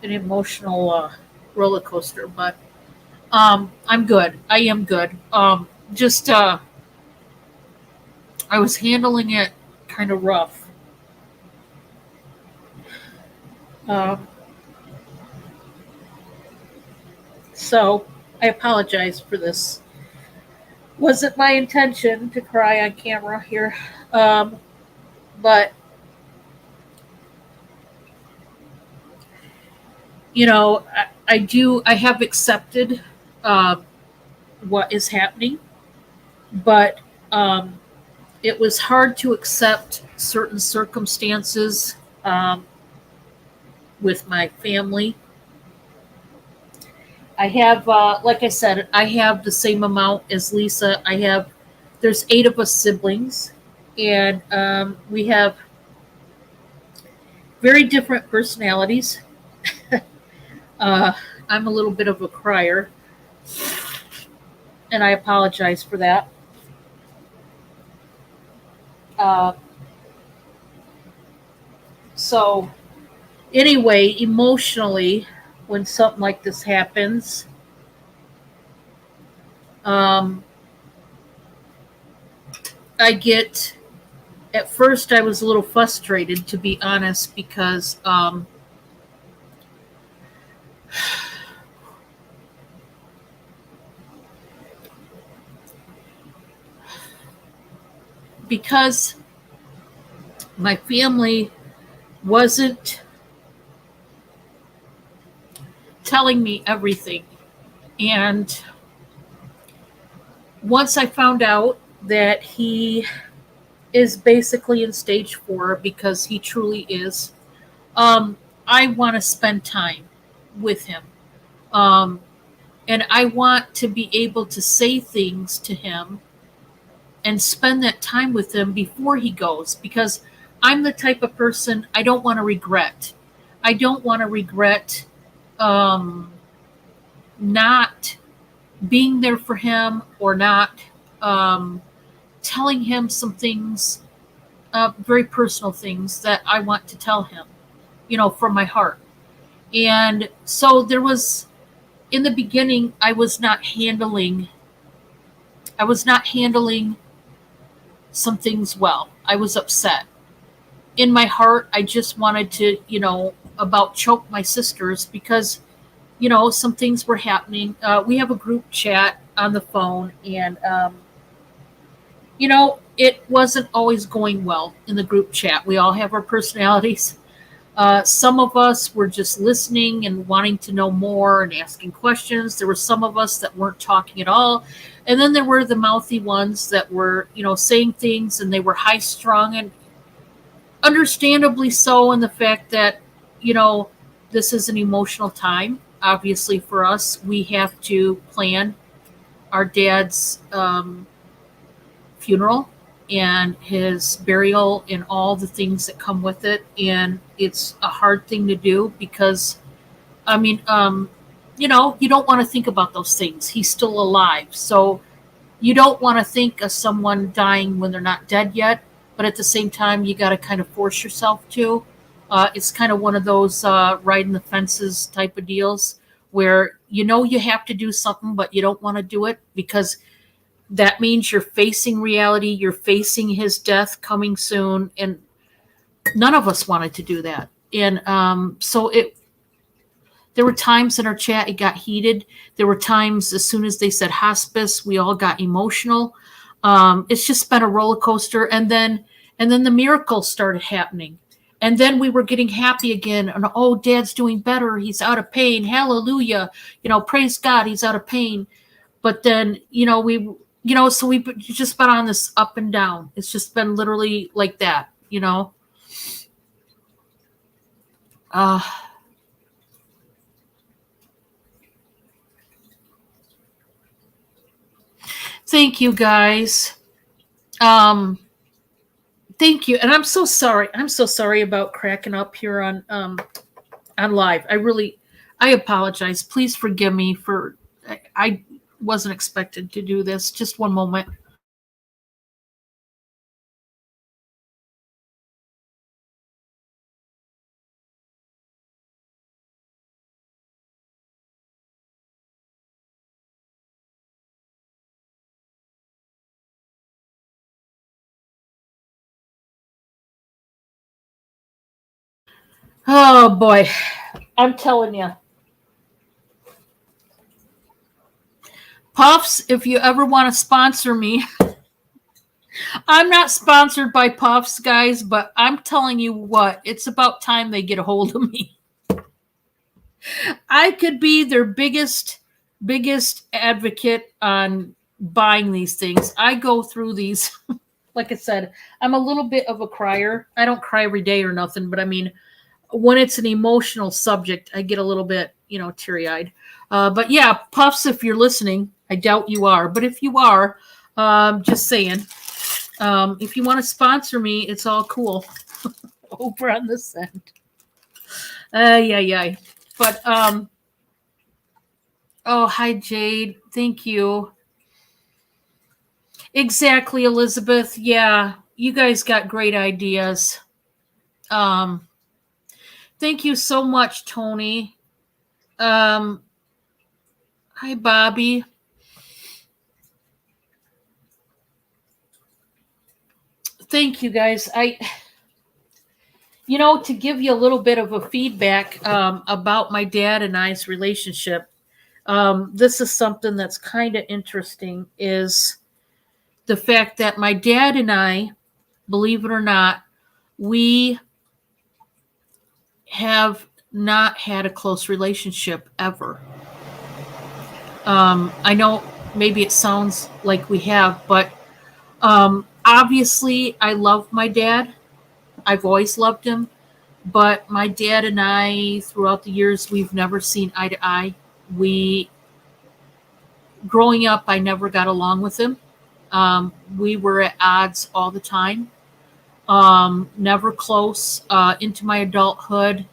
an emotional roller coaster, but I'm good. I am good. Just I was handling it kind of rough. Um, so I apologize for this. Wasn't my intention to cry on camera here, um, but I do. I have accepted uh, what is happening, but it was hard to accept certain circumstances um, with my family. I have, like I said, I have the same amount as Lisa. There's 8 of us siblings, and we have very different personalities. uh, I'm a little bit of a crier, and I apologize for that. Uh, so, anyway, emotionally, when something like this happens, um, I get. At first, I was a little frustrated, to be honest, because my family wasn't telling me everything. And once I found out that he is basically in stage 4, because he truly is, um, I want to spend time with him. Um, and I want to be able to say things to him and spend that time with him before he goes, because I'm the type of person I don't want to regret. I don't want to regret um, not being there for him, or not um, telling him some things, very personal things that I want to tell him, from my heart. And so there was, in the beginning, I was not handling some things well. I was upset. In my heart, I just wanted to, about choke my sisters, because, some things were happening. We have a group chat on the phone, and, it wasn't always going well in the group chat. We all have our personalities. Some of us were just listening and wanting to know more and asking questions. There were some of us that weren't talking at all. And then there were the mouthy ones that were, saying things, and they were high strung, and understandably so, in the fact that, you know, this is an emotional time. Obviously, for us, we have to plan our dad's funeral and his burial and all the things that come with it. And it's a hard thing to do, because, I mean, you don't want to think about those things. He's still alive. So you don't want to think of someone dying when they're not dead yet. But at the same time, you got to kind of force yourself to. It's kind of one of those riding the fences type of deals, where you have to do something, but you don't want to do it, because that means you're facing reality. You're facing his death coming soon, and none of us wanted to do that. And so there were times in our chat it got heated. There were times, as soon as they said hospice, we all got emotional. It's just been a roller coaster. And then the miracles started happening. And then we were getting happy again. And, oh, dad's doing better. He's out of pain. Hallelujah. Praise God, he's out of pain. But then, so we've just been on this up and down. It's just been literally like that. Uh, Thank you, guys. Um, Thank you. And I'm so sorry. I'm so sorry about cracking up here on live. I apologize. Please forgive me for I wasn't expected to do this. Just one moment. Oh boy. I'm telling you. Puffs, if you ever want to sponsor me, I'm not sponsored by Puffs, guys, but I'm telling you what, it's about time they get a hold of me. I could be their biggest advocate on buying these things. I go through these. Like I said, I'm a little bit of a crier. I don't cry every day or nothing, but I mean, when it's an emotional subject, I get a little bit, teary eyed. But yeah, Puffs, if you're listening, I doubt you are, but if you are, just saying, if you want to sponsor me, it's all cool. Over on this end. Yeah. But oh, hi Jade. Thank you. Exactly, Elizabeth. Yeah, you guys got great ideas. Um, thank you so much, Tony. Um, Hi, Bobby. Thank you, guys. To give you a little bit of a feedback about my dad and I's relationship. This is something that's kind of interesting. Is the fact that my dad and I, believe it or not, we have not had a close relationship ever. I know maybe it sounds like we have, but obviously I love my dad. I've always loved him, but my dad and I, throughout the years, we've never seen eye to eye. We, growing up, I never got along with him. We were at odds all the time. Never close. Into my adulthood,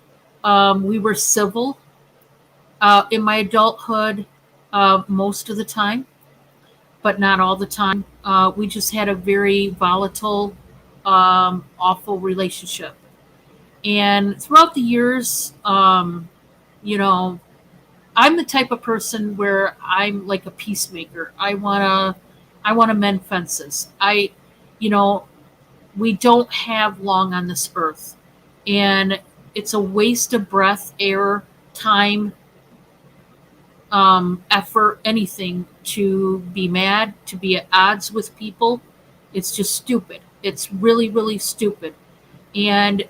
we were civil. In my adulthood, most of the time, but not all the time. We just had a very volatile, awful relationship. And throughout the years, you know, I'm the type of person where I'm like a peacemaker. I wanna mend fences. You know, we don't have long on this earth, and it's a waste of breath, air, time, effort, anything to be mad, to be at odds with people. It's just stupid. It's really, really stupid. And,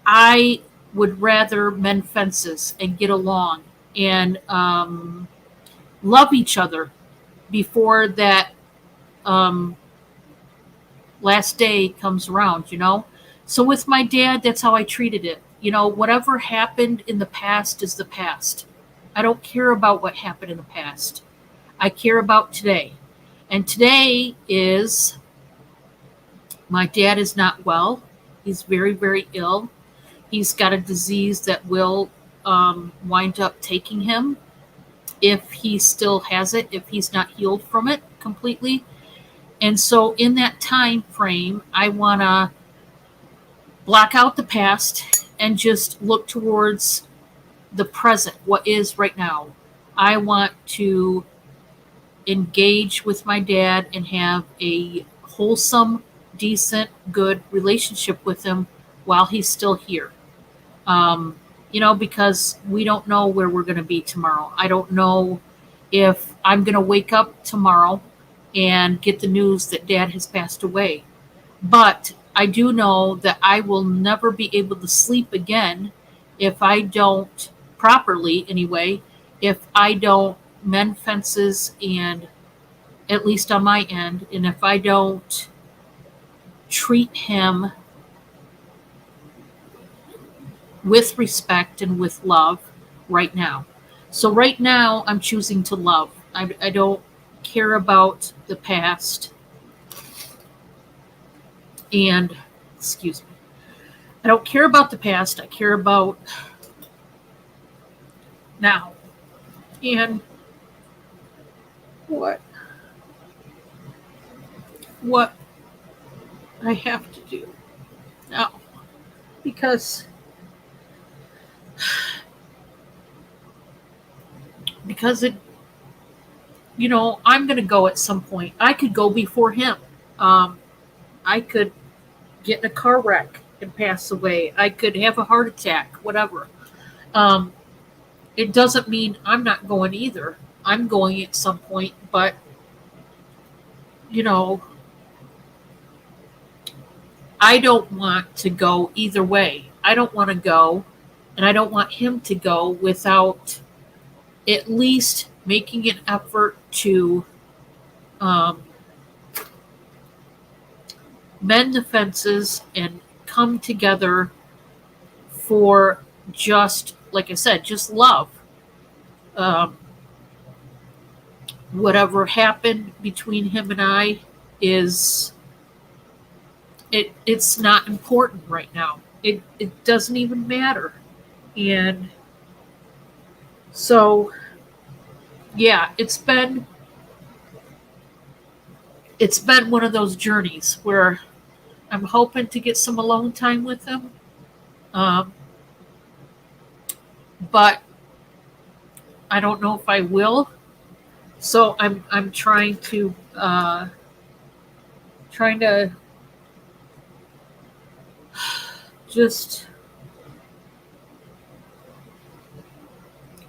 I would rather mend fences and get along and love each other before that um, last day comes around. So with my dad, that's how I treated it. Whatever happened in the past is the past. I don't care about what happened in the past. I care about today. And today is my dad is not well. He's very, very ill. He's got a disease that will wind up taking him if he still has it, if he's not healed from it completely. And so, in that time frame, I want to block out the past and just look towards the present, what is right now. I want to engage with my dad and have a wholesome, decent, good relationship with him while he's still here. Um, because we don't know where we're going to be tomorrow. I don't know if I'm going to wake up tomorrow and get the news that dad has passed away. But I do know that I will never be able to sleep again if I don't, properly anyway, if I don't mend fences, and at least on my end, and if I don't treat him with respect and with love right now. So right now, I'm choosing to love. I don't care about the past, and excuse me. I don't care about the past. I care about now. And what what I have to do now, because it I'm going to go at some point. I could go before him. um I could get in a car wreck and pass away. I could have a heart attack, whatever. um it doesn't mean I'm not going either. I'm going at some point, but you know I don't want to go either way. I don't want to go, and I don't want him to go without at least making an effort to um, mend the fences and come together for, just like I said, just love. Um, Whatever happened between him and I is it's not important right now. It doesn't even matter. And so yeah, it's been one of those journeys where I'm hoping to get some alone time with him. Um, but I don't know if I will. So I'm trying to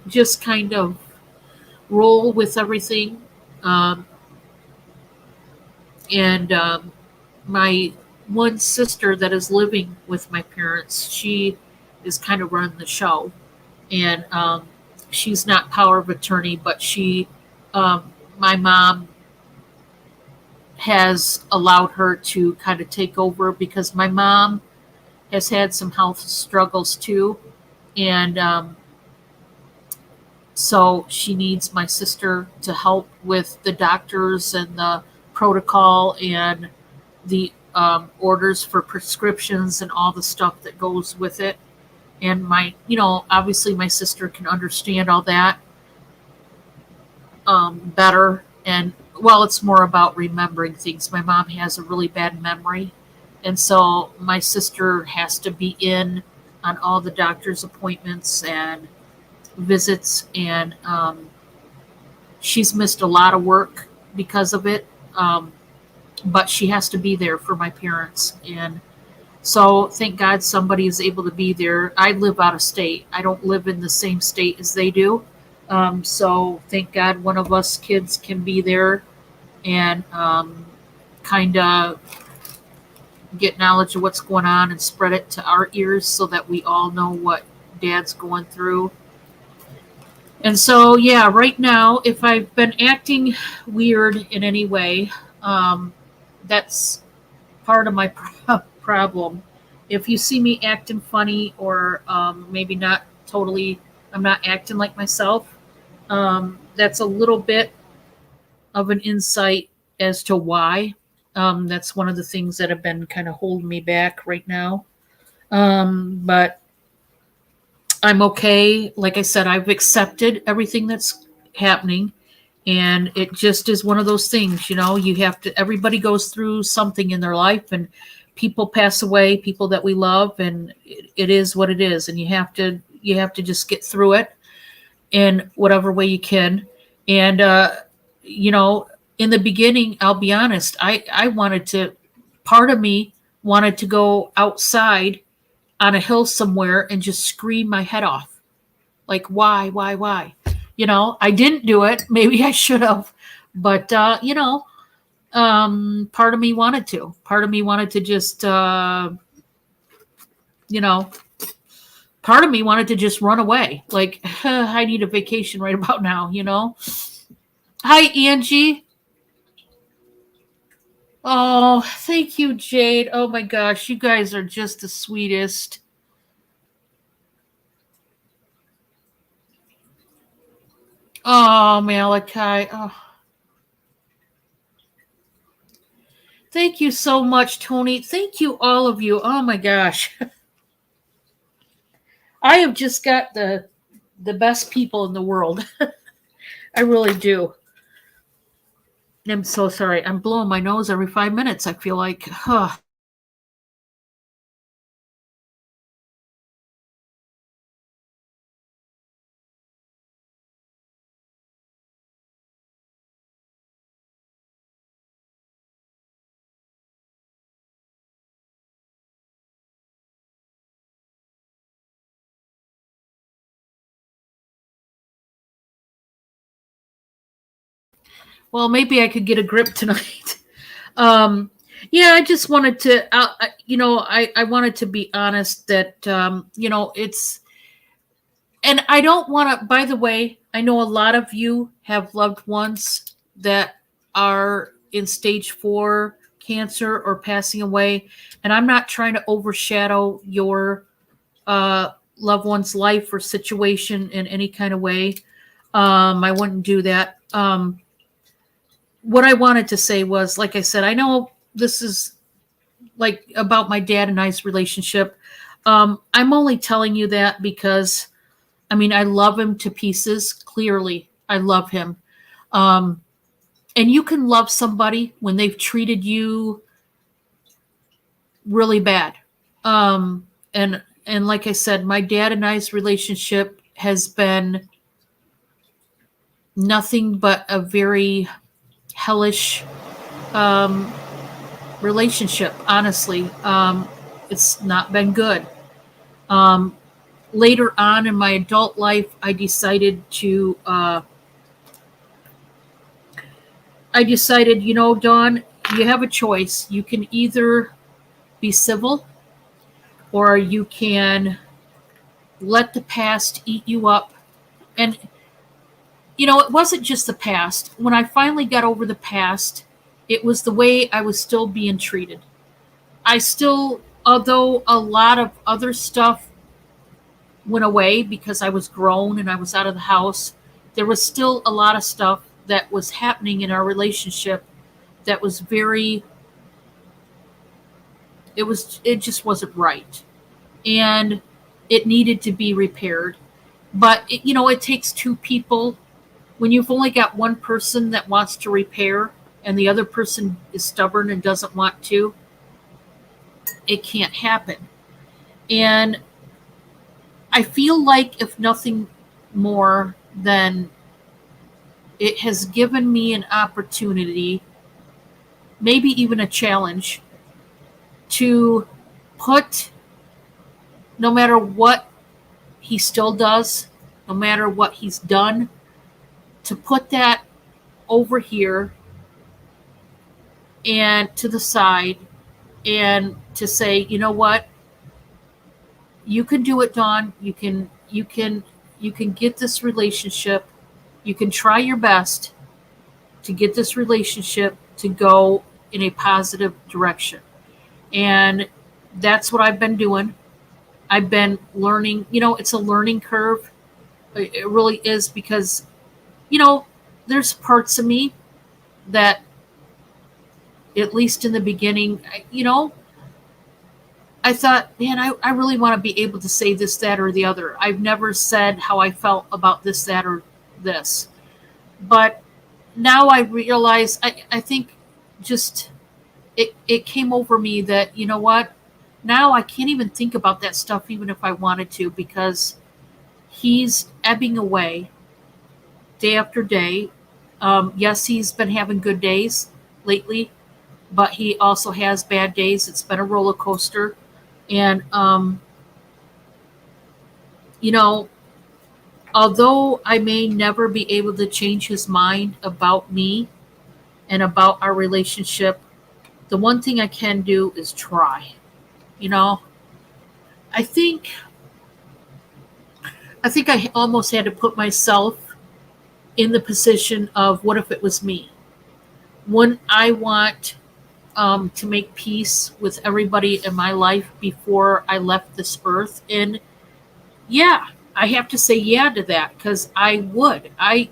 just kind of roll with everything. Um, and My one sister that is living with my parents, she is kind of running the show, and she's not power of attorney, but my mom has allowed her to kind of take over because my mom has had some health struggles too, and so she needs my sister to help with the doctors and the protocol and the orders for prescriptions and all the stuff that goes with it. And obviously my sister can understand all that better. And well, it's more about remembering things. My mom has a really bad memory. And so my sister has to be in on all the doctor's appointments and visits. And she's missed a lot of work because of it. But she has to be there for my parents. And so thank God somebody is able to be there. I live out of state. I don't live in the same state as they do. So thank God one of us kids can be there and kind of get knowledge of what's going on and spread it to our ears so that we all know what Dad's going through. And so, yeah, right now, if I've been acting weird in any way, that's part of my problem. If you see me acting funny or maybe not totally, I'm not acting like myself, that's a little bit of an insight as to why. That's one of the things that have been kind of holding me back right now. But I'm okay. Like I said, I've accepted everything that's happening. And it just is one of those things, you have to, everybody goes through something in their life, and people pass away, people that we love, and it is what it is. And you have to just get through it in whatever way you can. And, in the beginning, I'll be honest, part of me wanted to go outside on a hill somewhere and just scream my head off. Like, why? I didn't do it. Maybe I should have, but, part of me wanted to. Part of me wanted to just, part of me wanted to just run away. Like, I need a vacation right about now, Hi, Angie. Oh, thank you, Jade. Oh my gosh, you guys are just the sweetest. Oh, Malachi. Oh. Thank you so much, Tony. Thank you, all of you. Oh my gosh. I have just got the best people in the world. I really do. I'm so sorry. I'm blowing my nose every 5 minutes. I feel like, well, maybe I could get a grip tonight. Yeah, I just wanted to, I wanted to be honest that, it's, and I don't want to, by the way, I know a lot of you have loved ones that are in stage 4 cancer or passing away. And I'm not trying to overshadow your loved one's life or situation in any kind of way. I wouldn't do that. What I wanted to say was, like I said, I know this is like about my dad and I's relationship. I'm only telling you that because, I love him to pieces. Clearly, I love him. And you can love somebody when they've treated you really bad. And like I said, my dad and I's relationship has been nothing but a very hellish relationship. Honestly, it's not been good. Later on in my adult life, I decided, Dawn, you have a choice. You can either be civil or you can let the past eat you up. And, it wasn't just the past. When I finally got over the past, it was the way I was still being treated. I still, although a lot of other stuff went away because I was grown and I was out of the house, there was still a lot of stuff that was happening in our relationship that was very, it just wasn't right. And it needed to be repaired. But, it takes two people. When you've only got one person that wants to repair and the other person is stubborn and doesn't want to, it can't happen. And I feel like, if nothing more than, it has given me an opportunity, maybe even a challenge, to put, no matter what he still does, no matter what he's done, to put that over here and to the side, and to say, you know what, you can do it, Dawn. You can get this relationship. You can try your best to get this relationship to go in a positive direction. And that's what I've been doing. I've been learning. It's a learning curve. It really is, because, you know, there's parts of me that, at least in the beginning, I thought, man, I really want to be able to say this, that, or the other. I've never said how I felt about this, that, or this. But now I realize, I think, just, it came over me that, you know what? Now I can't even think about that stuff, even if I wanted to, because he's ebbing away day after day. Yes, he's been having good days lately, but he also has bad days. It's been a roller coaster. And, you know, although I may never be able to change his mind about me and about our relationship, the one thing I can do is try. You know, I think I think I almost had to put myself in the position of, what if it was me? Wouldn't I want, to make peace with everybody in my life before I left this earth? And yeah, I have to say yeah to that, because I would. I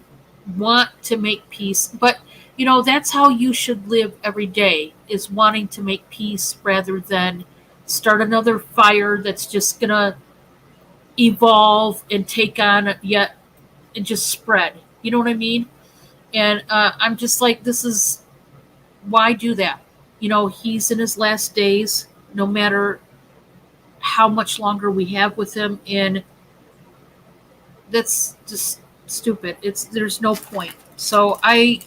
want to make peace, but, that's how you should live every day, is wanting to make peace rather than start another fire that's just gonna evolve and take on yet, and just spread. You know what I mean? And, I'm just like, this is, why do that? He's in his last days, no matter how much longer we have with him, and that's just stupid. There's no point. So I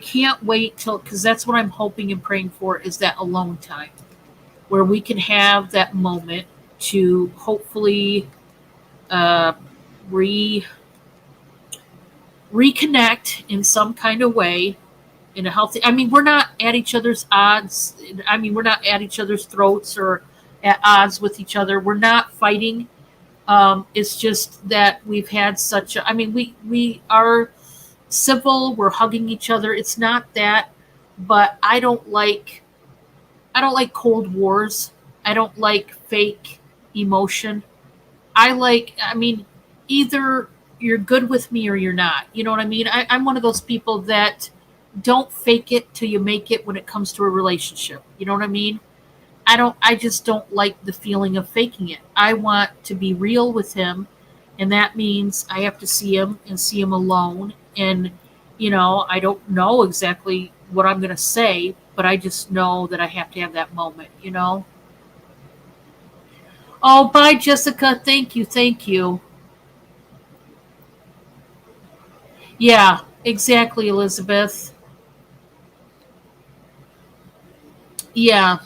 can't wait till, because that's what I'm hoping and praying for, is that alone time where we can have that moment to hopefully, uh, re reconnect in some kind of way, in a healthy. I mean, we're not at each other's odds. I mean, we're not at each other's throats or at odds with each other. We're not fighting. It's just that we've had such a. I mean, we are civil. We're hugging each other. It's not that, but I don't like cold wars. I don't like fake emotion. I mean, either you're good with me or you're not. You know what I mean? I'm one of those people that don't fake it till you make it when it comes to a relationship. You know what I mean? I just don't like the feeling of faking it. I want to be real with him, and that means I have to see him, and see him alone. And, I don't know exactly what I'm going to say, but I just know that I have to have that moment. Oh, bye, Jessica. Thank you. Thank you. Yeah, exactly, Elizabeth. Yeah.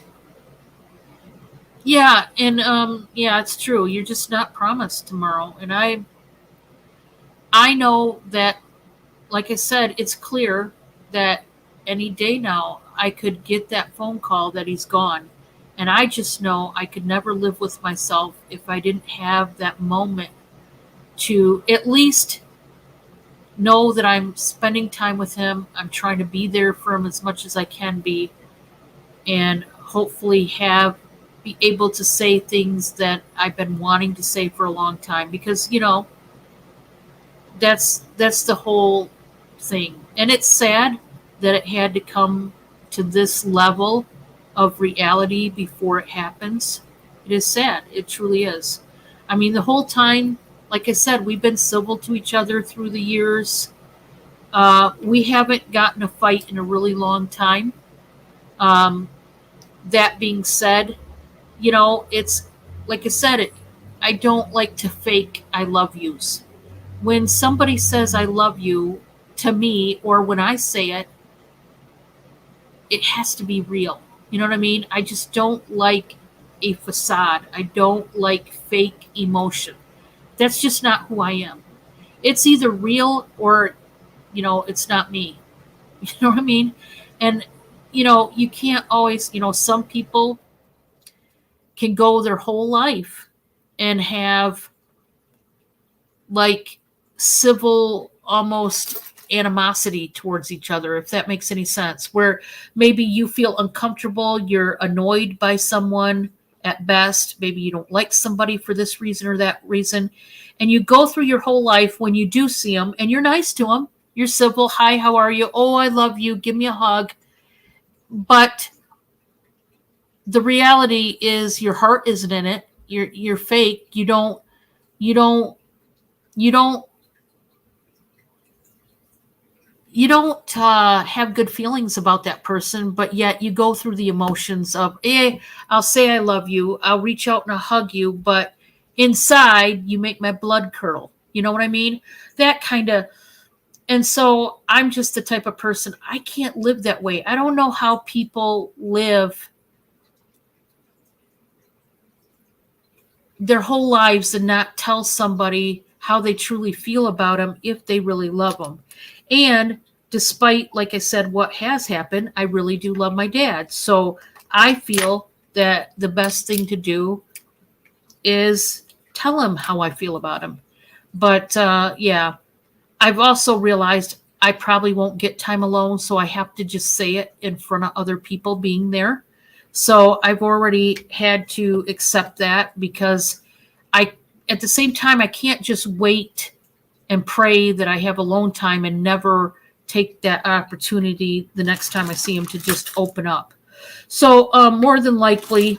Yeah, and, yeah, it's true. You're just not promised tomorrow. And I know that, like I said, it's clear that any day now I could get that phone call that he's gone. And I just know I could never live with myself if I didn't have that moment to at least know that I'm spending time with him. I'm trying to be there for him as much as I can be, and hopefully be able to say things that I've been wanting to say for a long time, because that's the whole thing. And it's sad that it had to come to this level of reality before it happens. It is sad. It truly is. I mean, the whole time, like I said, we've been civil to each other through the years. We haven't gotten a fight in a really long time. Um, that being said, it's like I said, I don't like to fake I love yous. When somebody says I love you to me, or when I say it, it has to be real. You know what I mean? I just don't like a facade. I don't like fake emotion. That's just not who I am. It's either real or, it's not me. You know what I mean? And, you can't always, some people can go their whole life and have like civil almost animosity towards each other, if that makes any sense, where maybe you feel uncomfortable, you're annoyed by someone at best, maybe you don't like somebody for this reason or that reason, and you go through your whole life when you do see them and you're nice to them, you're civil, hi, how are you, oh, I love you, give me a hug. But the reality is your heart isn't in it. You're fake. You don't you don't you don't have good feelings about that person, but yet you go through the emotions of, hey, I'll say I love you, I'll reach out and I'll hug you, but inside you make my blood curdle. You know what I mean? That kind of. And so I'm just the type of person, I can't live that way. I don't know how people live their whole lives and not tell somebody how they truly feel about them if they really love them. And despite, like I said, what has happened, I really do love my dad. So I feel that the best thing to do is tell him how I feel about him. But yeah, I've also realized I probably won't get time alone, so I have to just say it in front of other people being there. So I've already had to accept that, because at the same time, I can't just wait and pray that I have alone time and never take that opportunity the next time I see him to just open up. So more than likely,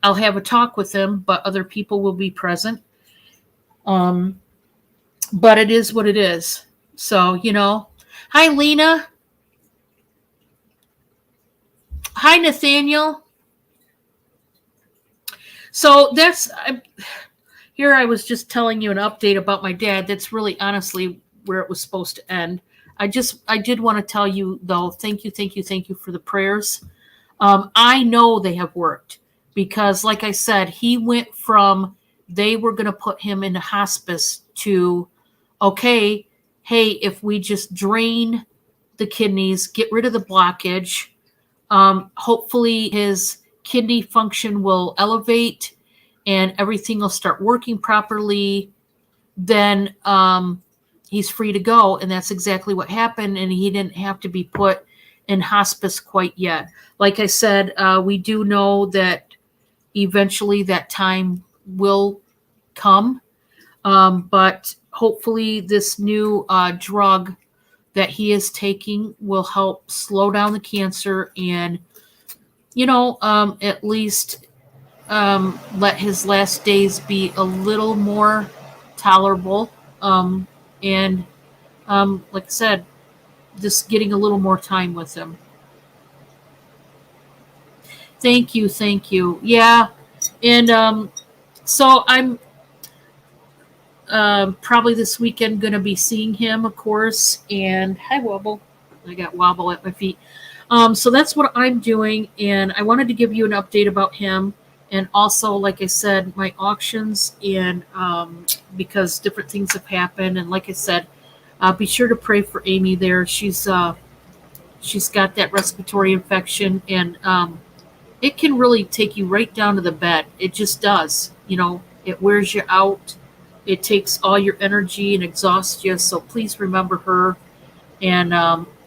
I'll have a talk with him, but other people will be present. But it is what it is. So, hi, Lena. Hi, Nathaniel. So here I was just telling you an update about my dad. That's really honestly where it was supposed to end. I did want to tell you though, thank you for the prayers. I know they have worked, because like I said, he went from, they were going to put him into hospice to, okay, hey, if we just drain the kidneys, get rid of the blockage, hopefully his kidney function will elevate and everything will start working properly. Then he's free to go. And that's exactly what happened. And he didn't have to be put in hospice quite yet. Like I said, we do know that eventually that time will come. But hopefully this new drug that he is taking will help slow down the cancer and, at least let his last days be a little more tolerable. And like I said, just getting a little more time with him. Thank you, thank you. Yeah, and so I'm probably this weekend going to be seeing him, of course. And hi, Wobble. I got Wobble at my feet. So that's what I'm doing, and I wanted to give you an update about him, and also, like I said, my auctions, and because different things have happened, and like I said, be sure to pray for Amy there. She's got that respiratory infection, and it can really take you right down to the bed. It just does. It wears you out. It takes all your energy and exhausts you. So please remember her. And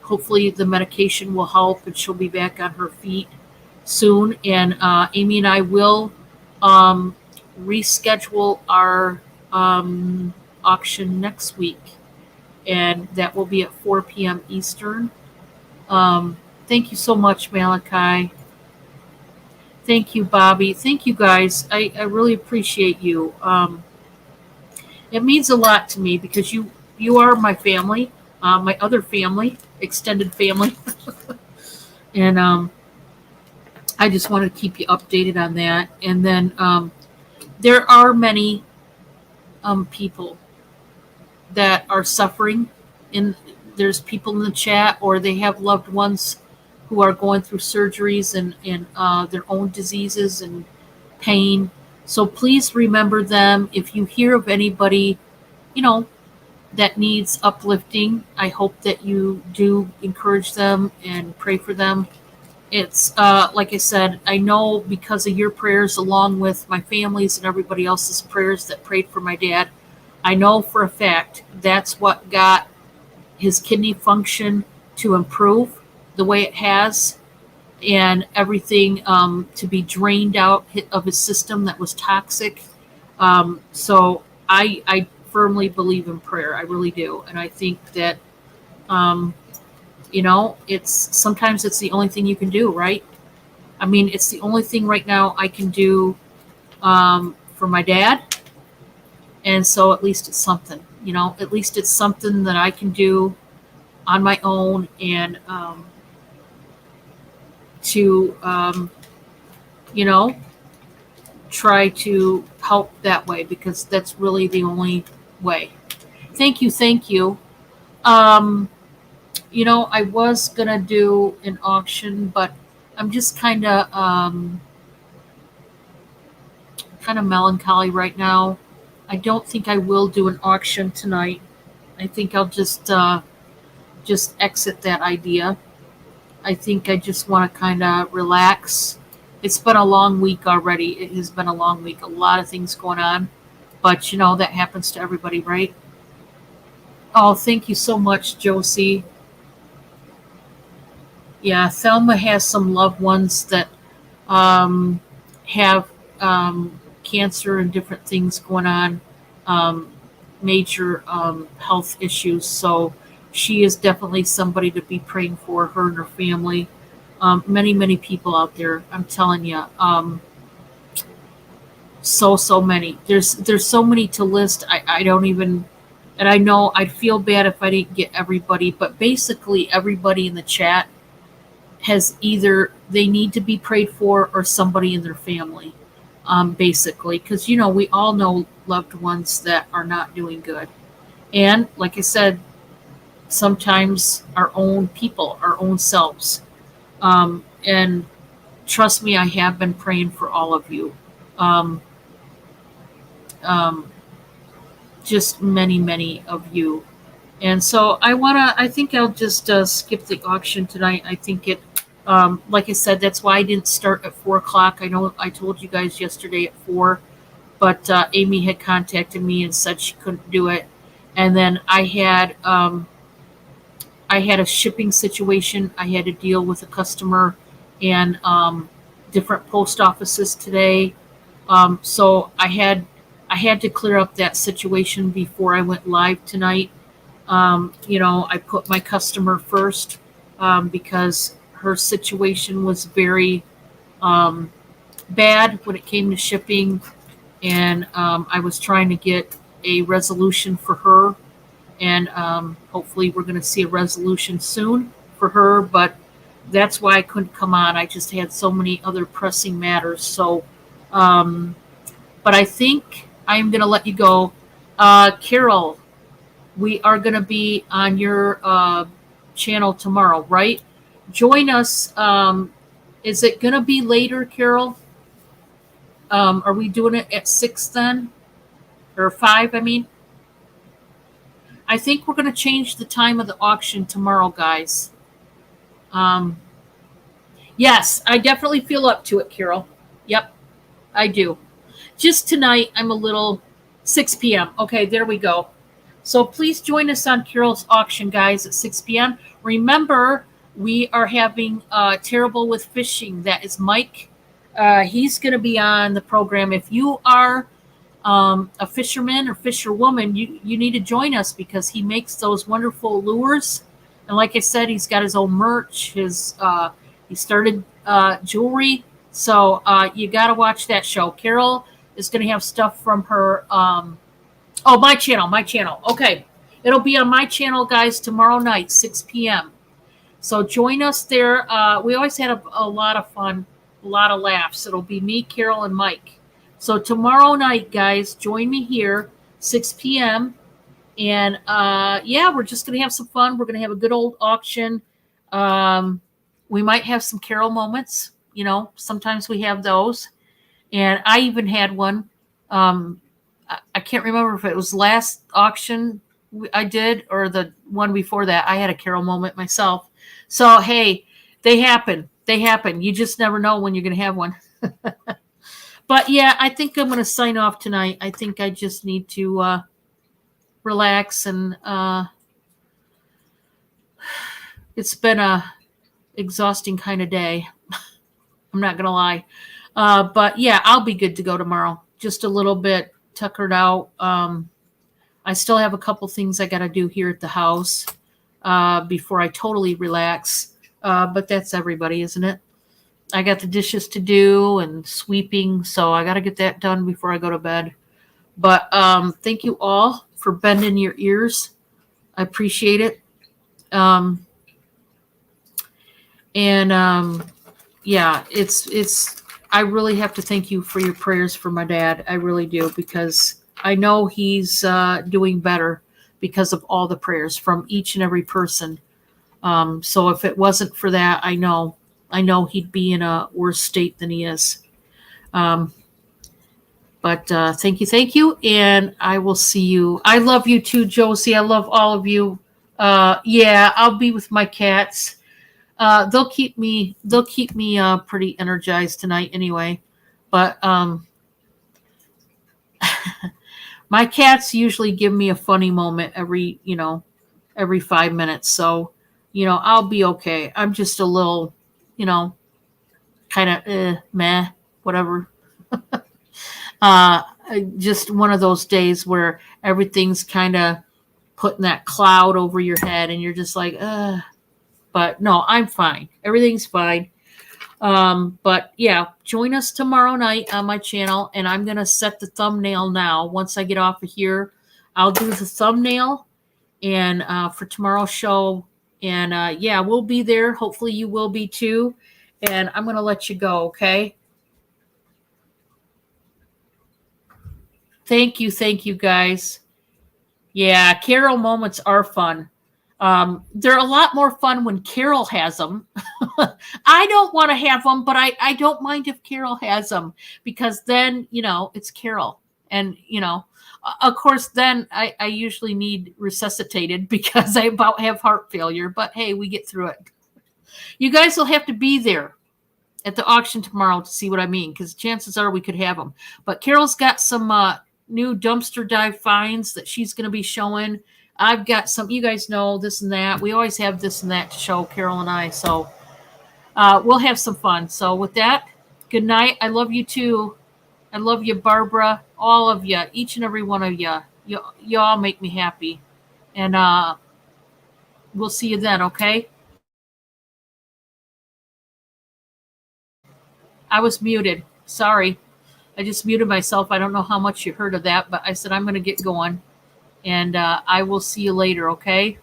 hopefully the medication will help and she'll be back on her feet soon. And Amy and I will um, reschedule our auction next week. And that will be at 4 p.m. Eastern. Um, Thank you so much, Malachi. Thank you, Bobby. Thank you, guys. I really appreciate you. It means a lot to me because you are my family, my other family, extended family, and I just want to keep you updated on that. And then there are many people that are suffering, and there's people in the chat, or they have loved ones who are going through surgeries and their own diseases and pain. So please remember them. If you hear of anybody, you know, that needs uplifting, I hope that you do encourage them and pray for them. It's like I said, I know because of your prayers, along with my family's and everybody else's prayers that prayed for my dad, I know for a fact that's what got his kidney function to improve the way it has, and everything to be drained out of his system that was toxic. So I firmly believe in prayer. I really do, and I think that um, it's sometimes it's the only thing you can do, right? I mean, it's the only thing right now I can do for my dad, and so at least it's something. At least it's something that I can do on my own, and to you know try to help that way, because that's really the only way. Thank you, thank you. Um, I was gonna do an auction, but I'm just kind of melancholy right now. I don't think I will do an auction tonight. I think I'll just exit that idea. I think I just want to kind of relax. It's been a long week already. It has been a long week. A lot of things going on, but that happens to everybody, right? Oh, thank you so much, Josie. Yeah, Thelma has some loved ones that um, have cancer and different things going on, um, major health issues. So she is definitely somebody to be praying for, her and her family. Many, many people out there. I'm telling you, so many. There's so many to list. I don't even, and I know I'd feel bad if I didn't get everybody. But basically, everybody in the chat has either they need to be prayed for or somebody in their family, basically, because we all know loved ones that are not doing good, and like I said, sometimes our own people, our own selves, and trust me, I have been praying for all of you, um, um, just many of you. And so I think I'll just skip the auction tonight. I think like I said, that's why I didn't start at 4 o'clock. I know I told you guys yesterday at 4, but Amy had contacted me and said she couldn't do it. And then I had a shipping situation. I had to deal with a customer and different post offices today. So I had to clear up that situation before I went live tonight. I put my customer first, because her situation was very um, bad when it came to shipping, and I was trying to get a resolution for her, and hopefully we're going to see a resolution soon for her. But that's why I couldn't come on. I just had so many other pressing matters. So, um, but I think I'm going to let you go, Carol. We are going to be on your channel tomorrow, right? Join us. Is it going to be later, Carol? Are we doing it at 6 then? Or 5, I mean? I think we're going to change the time of the auction tomorrow, guys. Um, Yes, I definitely feel up to it, Carol. Yep, I do. Just tonight, I'm a little 6 p.m. Okay, there we go. So please join us on Carol's auction, guys, at 6 p.m. Remember, we are having Terrible with Fishing. That is Mike. He's going to be on the program. If you are a fisherman or fisherwoman, you need to join us because he makes those wonderful lures. And like I said, he's got his own merch. He started jewelry. So you got to watch that show. Carol is going to have stuff from her. Oh, my channel. Okay. It'll be on my channel, guys, tomorrow night, 6 p.m. So join us there. We always had a lot of fun, a lot of laughs. It'll be me, Carol, and Mike. So tomorrow night, guys, join me here, 6 p.m. And yeah, we're just going to have some fun. We're going to have a good old auction. We might have some Carol moments. You know, sometimes we have those. And I even had one. I can't remember if it was last auction I did or the one before that. I had a Carol moment myself. So, hey, they happen. They happen. You just never know when you're going to have one. But yeah, I think I'm going to sign off tonight. I think I just need to relax and it's been a exhausting kind of day. I'm not going to lie. But yeah, I'll be good to go tomorrow. Just a little bit tuckered out. I still have a couple things I got to do here at the house before I totally relax. But that's everybody, isn't it? I got the dishes to do and sweeping, so I got to get that done before I go to bed. But thank you all for bending your ears. I appreciate it. Yeah, it's. I really have to thank you for your prayers for my dad. I really do, because I know he's doing better because of all the prayers from each and every person. So if it wasn't for that, I know he'd be in a worse state than he is. But thank you, and I will see you. I love you too, Josie. I love all of you. Yeah, I'll be with my cats. They'll keep me pretty energized tonight anyway. But my cats usually give me a funny moment every 5 minutes. So, I'll be okay. I'm just a little, kind of meh, whatever. Just one of those days where everything's kind of putting that cloud over your head and you're just like, but no, I'm fine. Everything's fine. But yeah, join us tomorrow night on my channel, and I'm going to set the thumbnail now. Once I get off of here, I'll do the thumbnail and for tomorrow's show. And yeah, we'll be there. Hopefully you will be too. And I'm going to let you go, okay? Thank you, guys. Yeah, Carol moments are fun. They're a lot more fun when Carol has them. I don't want to have them, but I don't mind if Carol has them, because then, it's Carol. And, of course, then I usually need resuscitated because I about have heart failure. But hey, we get through it. You guys will have to be there at the auction tomorrow to see what I mean, because chances are we could have them. But Carol's got some new dumpster dive finds that she's going to be showing. I've got some, you guys know, this and that. We always have this and that to show, Carol and I. So we'll have some fun. So with that, good night. I love you too. I love you, Barbara. All of you, each and every one of you. You all make me happy. And we'll see you then, okay? I was muted. Sorry. I just muted myself. I don't know how much you heard of that, but I said I'm going to get going. And I will see you later, okay?